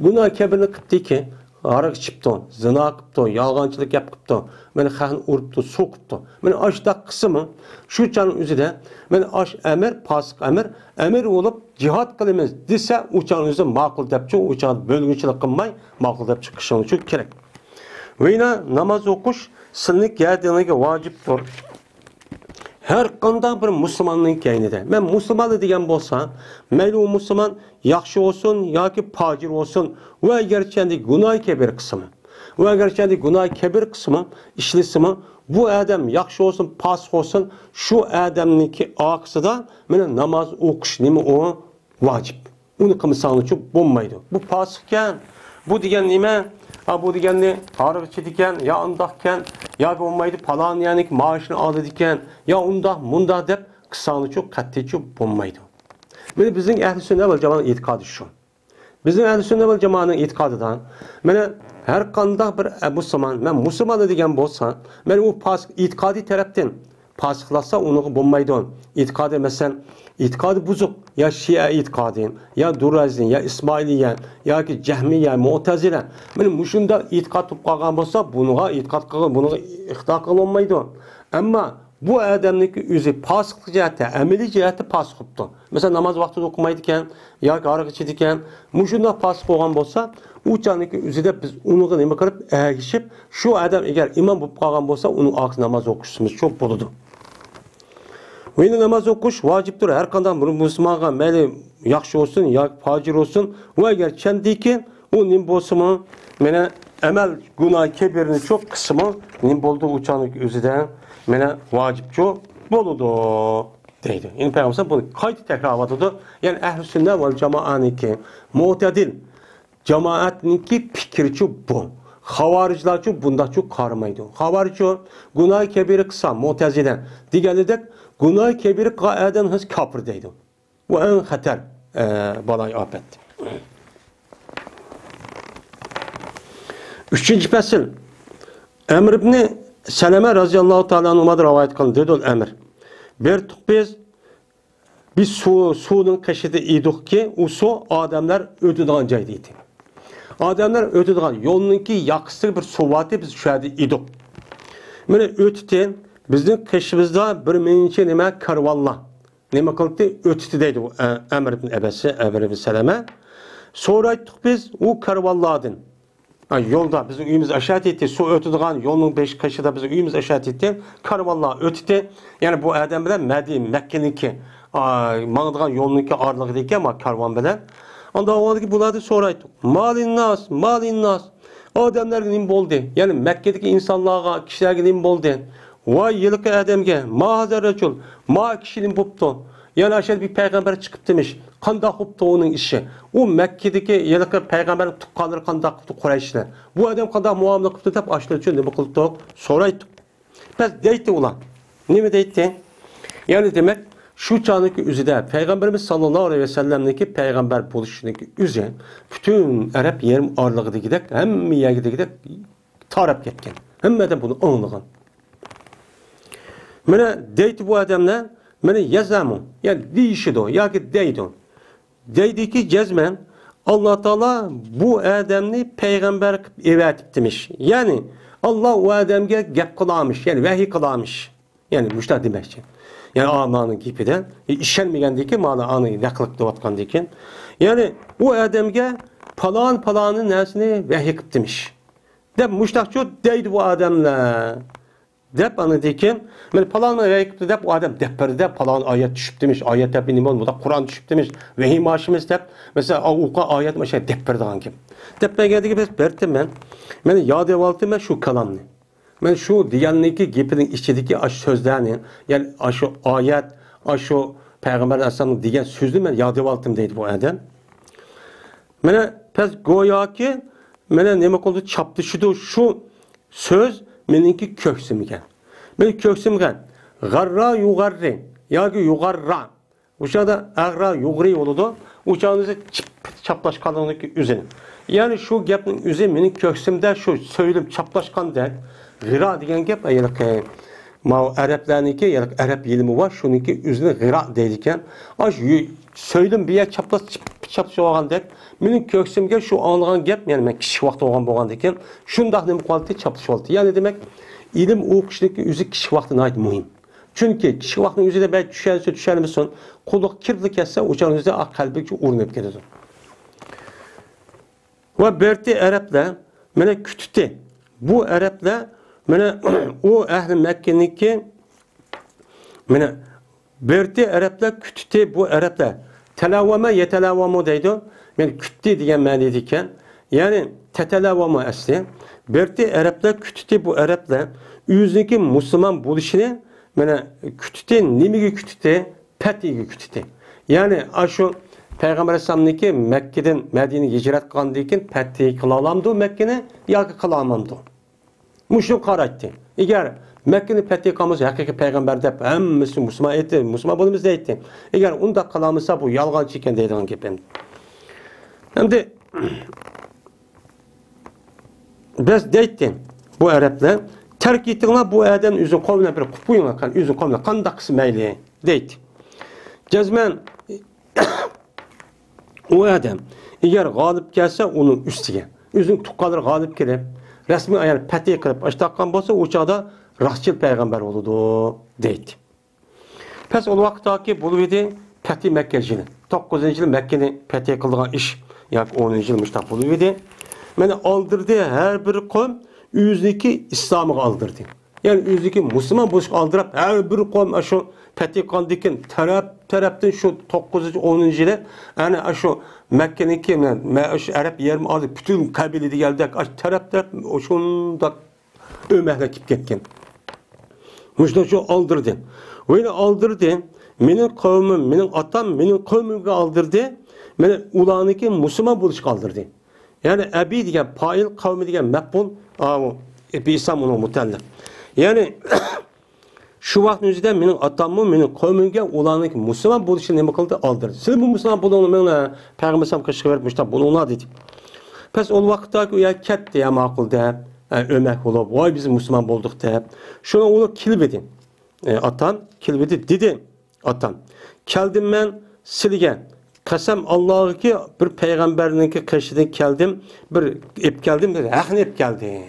Günah-ı kebirini kıptı ki, arık çıptı, zina kıptı, yalgancılık yapıptı, beni xahın uruptı, soğuptı. Beni aşda kısmı, şu canın üzerinde, beni aş emir, pasık emir olup cihat kılımız dese, uçağın üzerinde makul depçi, uçağın bölgüçülük kılmay, makul depçi kışın için gerek. Ve yine namaz okuş, sınık yerdeniğe vaciptir. Her kanda bir Müslümanlığın keynide. Ben Müslümanlı diyen bolsa, meyli o Müslüman yaxşı olsun, ya ki pacir olsun, ve gerçekten günah kebir kısmı. Ve gerçekten günah kebir kısmı, işlisimi, bu adam yaxşı olsun, pasık olsun, şu adamınki akısı da, benim namaz okuş nimi o vacip. Onu kımısanlı çok bulmaydı. Bu pasıkken, bu diyen nime, bu diyenli tarih içidiken, ya ondakken, ya olmaydı falan yani maaşını aldı diken, ya munda dep kısanı çok kattici olmaydı. Böyle bizim ehl-i sünnet vel cemaatın itikadı şu. Bizim ehl-i sünnet vel cemaatın itikadıdan, böyle her kanda bir Müslüman, ben Müslümanı diyen bolsa, ben o itikadi taraftan pasıklasa onu bulmaydı. İtikadı mesela, itikadı bozuk. Ya Şia itikadın, ya Durazin, ya İsmailiyen, ya ki Cehmiye, Mu'tezile. Benim muşunda itikat tutup kalgan bolsa, bunuğa itikat kılın, bunuğa ihtar kılınmaydı. Ama bu adamniki yüzü pasıklı cihette, emeli cihette pasık oluptu. Mesela namaz vaxtida okumaydiken, yoki aroq ichadigan, mushunda pasık bo'lgan bo'lsa, u chaqniki yüzüde biz uni nima qilib ergishib, shu adam agar imom bo'lib qolgan bo'lsa, uning orqa namoz o'qishimiz çok bo'ladi. Ve namaz okuş vaciptir. Her qanday bir musulmonga mayli yaxshi olsun yoki fojir olsun, va agar chandiki u nim bo'lsa-mu, mana amal gunoh kebirni çok qismi nim bo'ldi u chaqniki o'zida mana vacipçi bo'ladi deydi. Yani Peygamber bunu qayta tekrarladı. Yani ehl-i sünnet vel cemaatniki mu'tedil cemaatniki fikirçi bu. Havaricilarçı bunda çok karmaydı. Havarici günah kebiri kısa mu'teziden. Diğerleri günah kebiri qaeden hız kafir deydi. Bu en xatar balay afet. Üçüncü fesil. Emr ibn Seleme radıyallahu ta'ala anhu'dan rivayet kılındı dedi ol emir. Bir biz suyun kaşıdı idik ki o su adamlar ötüdüğün caydıydı. Adamlar ötüdüğün yolunki yakısı bir suvatı biz şöyle idik. Böyle ötüden bizim kaşımızda bir mençe neme karvalla. Neme kılıktı ötüdü deydi o Emr ibn Ebesi, Emr ibn Seleme. Sonra ayttık biz o karvalladın. Yolda bizim uyumuz aşağı etti, su ötüdüğün yolun beş kaşıda bizim uyumuz aşağı etti, karvallah ötüdü. Yani bu adam bilen Mekke'ninki, mağdığın yolunki ağırlığı değil ki ama karvan bilen. Onda o ki bunları sonra ayttık. Malin nas. Adamlar nim oldu. Yani Mekke'deki insanlara, kişiler nim oldu. Vay yılık adamge, ma hazır racul, ma kişinin buptu. Yani aşağıda bir peygamber çıkıp demiş. Kanda kuptu onun işi. O Mekke'deki yılık peygamberin tukkanları kanda kuptu Kureyşler. Bu adam kanda muamele kuptu deyip aşağıda için ne bakıldık. Sonra ayttık. Biz deytti ulan. Ne mi deytti? Yani demek şu çağındaki üzüde Peygamberimiz sallallahu aleyhi ve sellem'deki peygamber buluşundaki üzü bütün Arap yerim ağırlığı da gidek, hem yere gidek tarap getken. Hem de bunu anlığın. Mene deydi bu adamlar, mene yazamu, yani deyişi o, ya ki deydi o. Deydi ki cezmen, Allah Teala bu adamını peygamber evet demiş. Yani Allah o adamge gep kılamış, yani vahiy kılamış. Yani müştah demek için. Yani amanın gipiden, işenmeyen ki mala anı naklık doğatkan diken. Yani o adamge palanın nesini vahiy kıp demiş. Dep müştahçı deydi bu adamla. Dep anı diken, ben palanı vahiy kıp dep o adam deperde palan ayet düşüp demiş. Ayet dep benim olmadı. Kur'an düşüp demiş. Vahiy maşımız dep. Mesela avuka ayet maşa deperde hangi. Depme geldi ki biz bertim ben. Ben yad evaltım ben şu kalamını. Ben şu diyanlıki gipinin içindeki aş sözlerini, yani aşu ayet, aşu Peygamber Aleyhisselam'ın diyen sözünü ben yad evaltım deydi bu adam. Mene pes goya ki, mene nemek oldu çaptışıdı şu söz meninki köksümgen. Benim köksümgen, garra yugarri, ya ki yugarra. Uçağda agra yugri oldu, uçağınızı çaplaşkanlığındaki üzerine. Yani şu gapın üzerine benim köksümde şu söylem çaplaşkan der. Gıra diyen gap ayılık Araplarınki yani Arap ilmi var şununki üzerine gıra deydiken aş söylem bir yer çapış olgan dek benim köksümge şu anlayan gap yani ben kişi vakti olgan deken şundak ne kalite çapış oldu. Yani demek ilim o kişideki üzü kişi vaktine ait mühim. Çünkü kişi vaktinin üzerinde belki düşermişsin kulluk kirli kesse uçağın üzerinde ak kalbi uğrunup gelir. Ve berti Araplar mene kütüte bu Araplar mene o ehli Mekke'ninki mene berti Araplar kütüte bu Araplar telavvama yetelavvamu deydi. Yani kütte diyen manidiyken yani tetelavvamu asli berti Araplar kütüte bu Araplar yüzündeki Müslüman buluşunu mene kütüte nimigi kütüte petigi kütüte. Yani aşu Peygamber Aleyhisselam'daki Mekke'den Medine'ye hicret kılandıyken petigi kılalamdı Mekke'ne ya ki kılamamdı. Muşluk karattı. Eğer Mekke'nin petigi kılması hakiki peygamber de hem Müslüman etti, Müslüman bulumuz da etti. Eğer onu da kılamasa bu yalgan çiken deydiğin gibi. Hem de biz deyittin bu Araplar terk ettiğine bu adam üzün kovuna bir kupuyuna kan üzün kovuna kandak kısmeyli deyit. Cezmen o adam eğer galip gelse onun üstüge üzün tukkalar galip gelip resmi ayar petiye kılıp açtakkan bolsa uçağda rastçıl peygamber oldu deydi. Pes o vaxtdaki bu idi Fethi Mekkecinin. 9-cu il Mekkeni fethi kıldığı iş. Yani 10-cu il müştaq bu idi. Məni aldırdı her bir kavm yüzdeki İslam'ı aldırdı. Yani yüzdeki Müslüman buluş aldırıp her bir kavm şu fethi kıldıkken taraftan şu 9-cu 10-cu ile yani şu Mekke'ninki Arap yerim aldı. Bütün kabilede geldi. Taraftar o şunda ömekle ketken. Müştaq şu aldırdı. Öyle aldırdı. Menin kavmim, menin atam, menin kavmimge aldırdı. Mene ulanıki Müslüman buluş kaldırdı. Yani Ebi diyen, Pail kavmi diyen mekbul, bir İslam onu mutelle. Yani şu vaktin yüzünden menin atamım, menin kavmimge ulanıki Müslüman buluşu ne kıldı aldırdı. Siz bu Müslüman buluşunu bana Peygamber Sam kışkı vermişler, bunu ona dedi. Pes o vakittaki ya ket diye makul deyip, ömek olup, vay biz Müslüman bulduk deyip, şuna onu kilbedi. Atam kilbedi dedi. Atam. Keldim ben silge. Kasem Allah'a ki bir peygamberinin karşıdan geldim. Bir ip geldim dedi. Hakni ip geldi.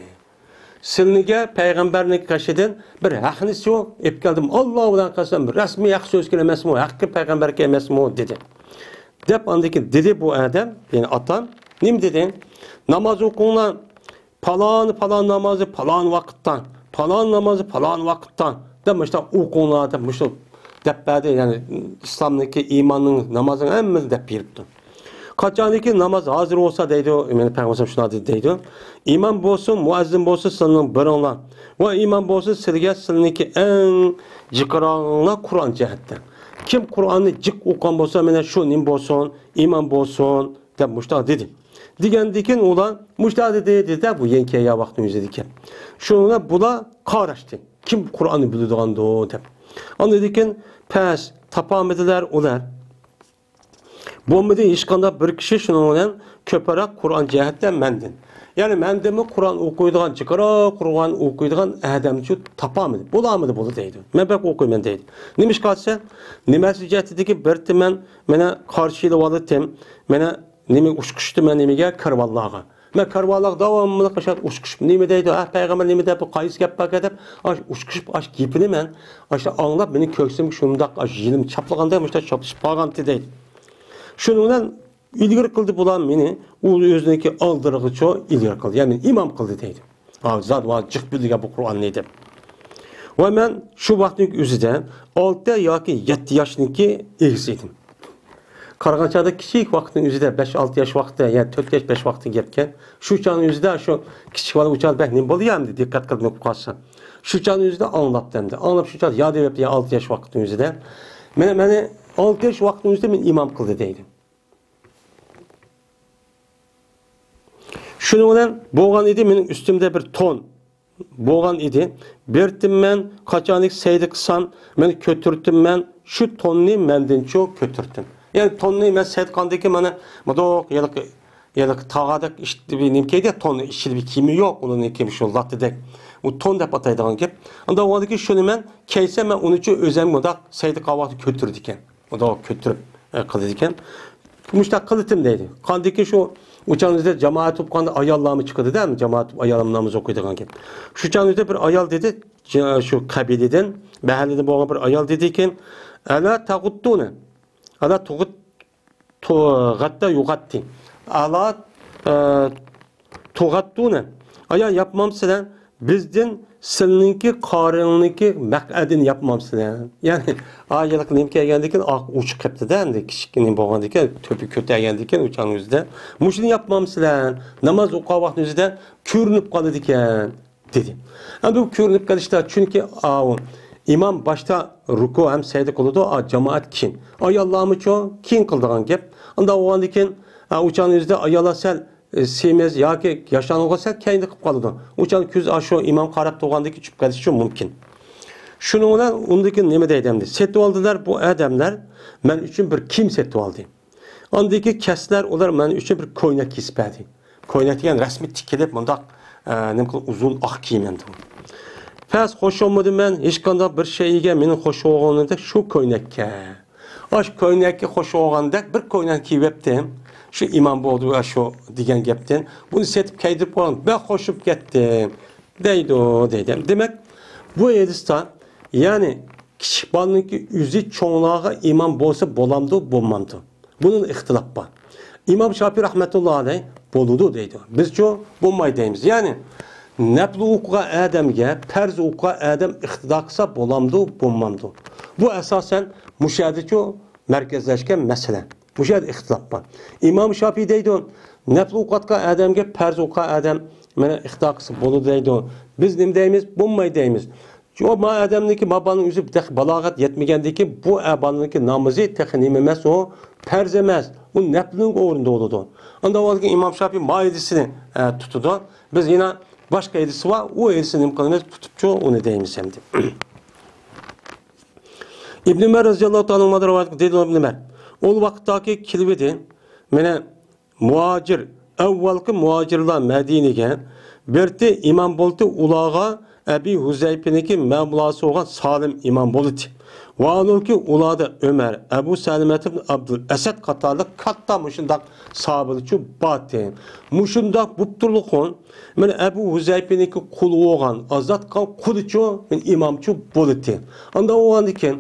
Silge peygamberinin karşıdan bir hakni şu ip geldim. Allah'dan kasem resmi yak söz kelimesi mi? Hakkı peygamber kelimesi mi dedi. Dep andaki dedi bu adam yani atam. Nim dedi? Namaz okunan falan namazı falan vakitten. Falan namazı falan vakitten. Demişler okunan demişler. Deppede yani İslam'daki imanın namazın emmesi dep yiripti. Kaçaniki namaz hazır olsa deydi, yani Peygamber şuna deydi. İman bolsun, muazzin bolsun sılının birinla. Ve iman bolsun silge sılıniki en cikarağına Kur'an cihette. Kim Kur'an'ı cik okan bolsa mene şu nim bolsun, iman bolsun dep muşta dedi. Digendikin ulan muşta dedi de bu yenkeye vaktin yüzü diken. Şuna bula karaştı. Kim Kur'an'ı bildiğinde o dep. Anladıkken pes tapamediler olar. Bombada işkanda bir kişi şunun olan köperak Kur'an cihetten mendin. Yani mendimi Kur'an okuyduğun çıkara Kur'an okuyduğun adamcı tapamadı. Bulamadı bunu deydi. Men bak okuyman deydi. Nimiş kalsa nimesi cihetideki bertimen mene karşıyla valıtım. Mene nimi uçkuştu men nimige kırvallağa. Men karvalak davamlı kaşat uçkuş. Nime deydi? Peygamber nime deydi? Bu kayıs gap bak edip uçkuş gipini men anlap beni köksüm şundaq jilim çaplagandaymış da çapışıp bağantı deydi. Şunundan ilgiri kıldı bulan meni o özündeki aldırıcı ilgiri kıldı. Yani imam kıldı deydi. Zat var cık bildiği bu Kur'an neydi? Ve ben şu vaktin üzüde 6 yoki 7 yaşındaki egziydim. Karğançada kiçik vaktin üzüde 5-6 yaş vakti yani 4 yaş 5 vakti gepken şu çağın üzüde şu kiçik bala uçan ben boluyam dedi dikkat kılmak kalsa. Şu çağın üzüde anlap demdi. Anlap şu çağ ya deyip 6 yaş vaktin üzüde. Mene 6 yaş vaktin üzüde men imam kıldı deydi. Şunu bilen boğan idi menin üstümde bir ton boğan idi. Bertim men kaçanik seydi kısan men kötürtüm men şu tonni menden çok kötürtüm. Yani tonni men seytkandaki bana modok yalık tağadak işte bir nimkeyde ton işi bir kimi yok onun kimi şu lattedek. O ton da pataydan gep. Anda o adaki şunu men keyse men onu için özem modak seydi kavatı kötürdüken. O da kötürüp kılıdiken. Müştak kılıtım deydi. Kandaki şu uçağınızda cemaat topkanda ayallahımı çıkıyordu değil mi? Cemaat ayalımlarımız okuydu gep. Şu uçağınızda bir ayal dedi. Şu kabileden, mahallede boğan bir ayal dedi ki ala taguttune. Ala gatta yugatti. Ala tugattune. Aya yapmam sizden bizden sizinki karınınki mekadini yapmam sizden. Yani ayalık nimke geldikken uç kepti de kişikinin boğandikken töpü kötü geldikken uçağınızda. Muşunu yapmam sizden. Namaz oku vaxtınızda körünüp kalı diken dedi. Yani bu körünüp kalışta çünkü imam başta ruku hem secde kıldı cemaat kim? Ay Allah'ımı çok kim kıldığın gep. Anda o andikken uçağınızda ayala sel sevmez ya ki yaşanılsa kendi kıp kalıdı. Uçan küz aşağı imam karab doğandaki çıp kalışı mümkün. Şununla ondaki neme deydemdi. Settu aldılar bu adamlar men üçün bir kim settu aldı. Andaki kesler olar men üçün bir koynak kispedi. Koynak yani resmi tikilip bundak uzun ak giymendi. Pes hoş olmadı men hiç kanda bir şeyge menin hoş olğanında şu koynakke. Aş koynakki hoş olğanda bir koynak giyiptim. Şu imam boldu şu digen gepten. Bunu setip kaydirip olan ben hoşup gittim. Deydi o dedim. Demek bu hadisda yani kichik bolaninki o'zi cho'nglarga imom bo'lsa bo'lamdi, bo'lmamdi. Bunun ixtilof bor. İmam Şafii rahmetullah aleyh boludu deydi. Bizço bo'lmaydi deymiz. Yani nafl uquqa adamga, farz uquqa adam iqtido qilsa bo'lamdi, bo'lmamdi. Bu asosan mushadicho markazlashgan masala. Mushad ixtilof bor. İmam Şafii deydi, nafl uqatga adamga, farz uquqa adam mana iqtido qilsa bo'ladi deydi. Biz nima deymiz? Bo'lmaydi deymiz. O adamniki babanın üzüp balagat yetmegandiki bu abanınki namazı texnim emas, o farz emas. Bu naflning o'rnida bo'ladi. Unda o'zga İmam Şafii maidisini tutudu. Biz yine başka edisi var. O edisini imkanını tutupçu onu deyimiz hem de. İbn Ömer radıyallahu ta'ala rivayet dedi İbn Ömer. O vakittaki kilvedi mene muhacir evvelki muhacirlar Medine'ge berti imam boltu ulağa Ebi Huzeyfe'ninki mevlası olan Salim imam boltu. Vaanulki uladı Ömer, Ebu Selimet ibn Abdül Esed katarlı katta muşundak sahabelikçi batı. Muşundak bupturlukun, men Ebu Huzeyfe'ninki kulu olan, azat kan kuliço, men imamçı boltu. Anda o andiken,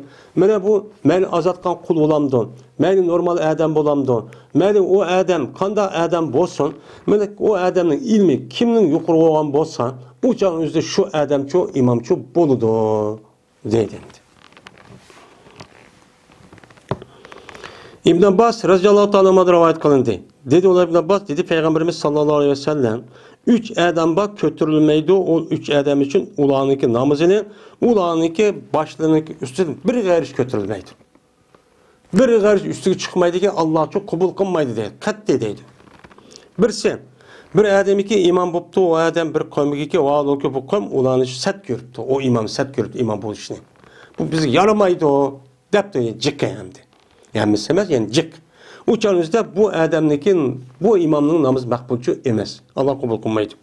men azat kan kul olamdın, men normal adam bolamdın, men o adam, kanda adam bolsun, men o adamın ilmi kimnin yukarı olan bolsa, o canın üzerinde şu adamçı, imamçı boludu, deydi. İbn Abbas radıyallahu ta'ala rivayet kılındı. Dedi ola İbn Abbas dedi Peygamberimiz sallallahu aleyhi ve sellem 3 adam bak götürülmeydi o 3 adam için ulağınki namazını ulağınki başlarınki üstüne bir gayriş götürülmeydi. Bir gayriş üstüne çıkmaydı ki Allah çok kabul kılmaydı dedi. Katte deydi. Birisi bir adam iki imam boptu o adam bir kavmi ki o alınki bu kavm ulağını set görüptü. O imam set görüptü imam bu işini. Bu bizi yaramaydı o. Depti cıkkı hem de. Yani mesela yani cık. Uçağınızda bu adamnikin, bu imamның namaz makbulçu emas. Allah kabul kılmaydı.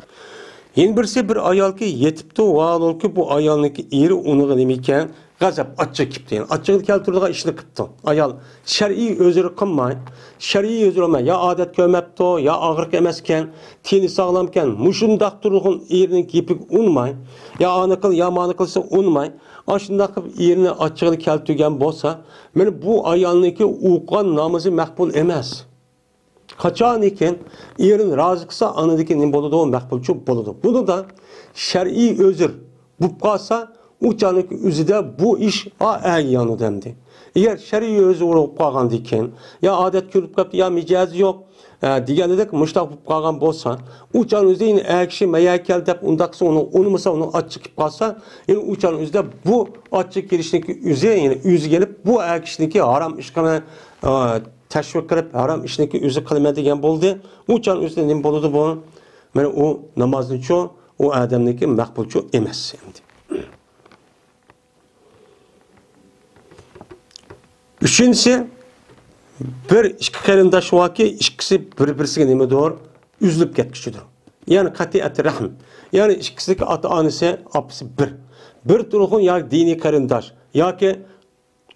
Yeni birisi bir ayal ki yetipti, o ki bu ayalniki iri onu demekken gazap açık kipti. Yani açık keltirdiği işini kıptı. Ayal şer'i özürü kılmay, şer'i özürü olmay. Ya adet kömepti, ya ağırlık emesken, teni sağlamken, muşundak durduğun irinin kipik unmay, ya anıkıl, ya manıkılsa unmay. Aşındaki yerini açığını keltügen bolsa, bu ayalniki uqan namazı makbul emas. Kaçan iken yerin razıksa anıdaki ne boludu o makbulçu boludu. Bunu da şer'i özür bu kalsa uçanık üzüde bu iş ayyanı demdi. Eğer şer'i özür olup kalgan diken ya adet körüp kaptı ya micazi yok. Diğerleri de müştak bu kalgan bolsa uçan üzde yine ekşi meyakkel dep undaksa onu mesela onu açık kalsa yine uçan üzde bu açık girişindeki üze yine yüz gelip bu ekşideki haram işkana teşvik kılıp haram işindeki yüzü kılma degen boldu. Uçan üzde ne boludu bu? Yani o namazın çoğu o adamdaki makbulçu emas. Üçüncüsü bir iki qarindosh vaki ikkisi bir-birisiga nima doğru üzülüp ketkichidir. Yani qat'iyat rahm. Yani ikkisidagi ota-onasi, opasi bir. Bir turg'un yoki diniy qarindosh yoki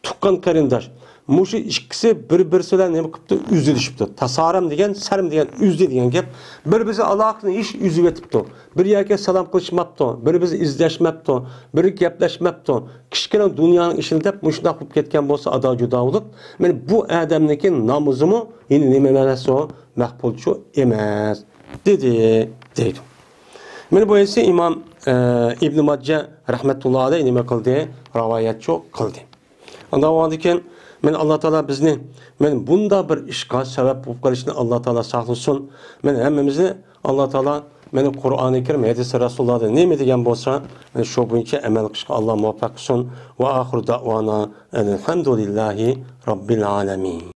tuqqan qarindosh. Mushu ikkisi bir-birisi bilan nima qilibdi? Üzülishibdi. Tasaram degan, sarm degan, üzdi degan gap. Bir-birisi Allohni ish üzüp etibdi. Bir-biriga salom qilishmabdi, bir-birisi izlashmabdi, bir gaplashmabdi. Kichkina dunyoning ishini deb mushundoq bo'lib ketgan bo'lsa, ado judo bo'lib, men bu odamniki namozimi endi nima emas o, maqbulchu emas dedi. Mana bu esa İmam İbn Majah rahmetullohi alayhi nima qildi? Rivoyatchi qildi. Unda o'zikin men Alloh taolo bizni men bunda bir ishga sabab bo'lib qolishni Alloh taolo saqlasin. Men hammamizni Alloh taolo meni Qur'oni Karim hadis Rasulullohda nima degan bo'lsa, men shu bo'yicha amal qilishga Alloh muvaffaq qilsin. Va oxiru da'vona alhamdulillahi robbil alamin.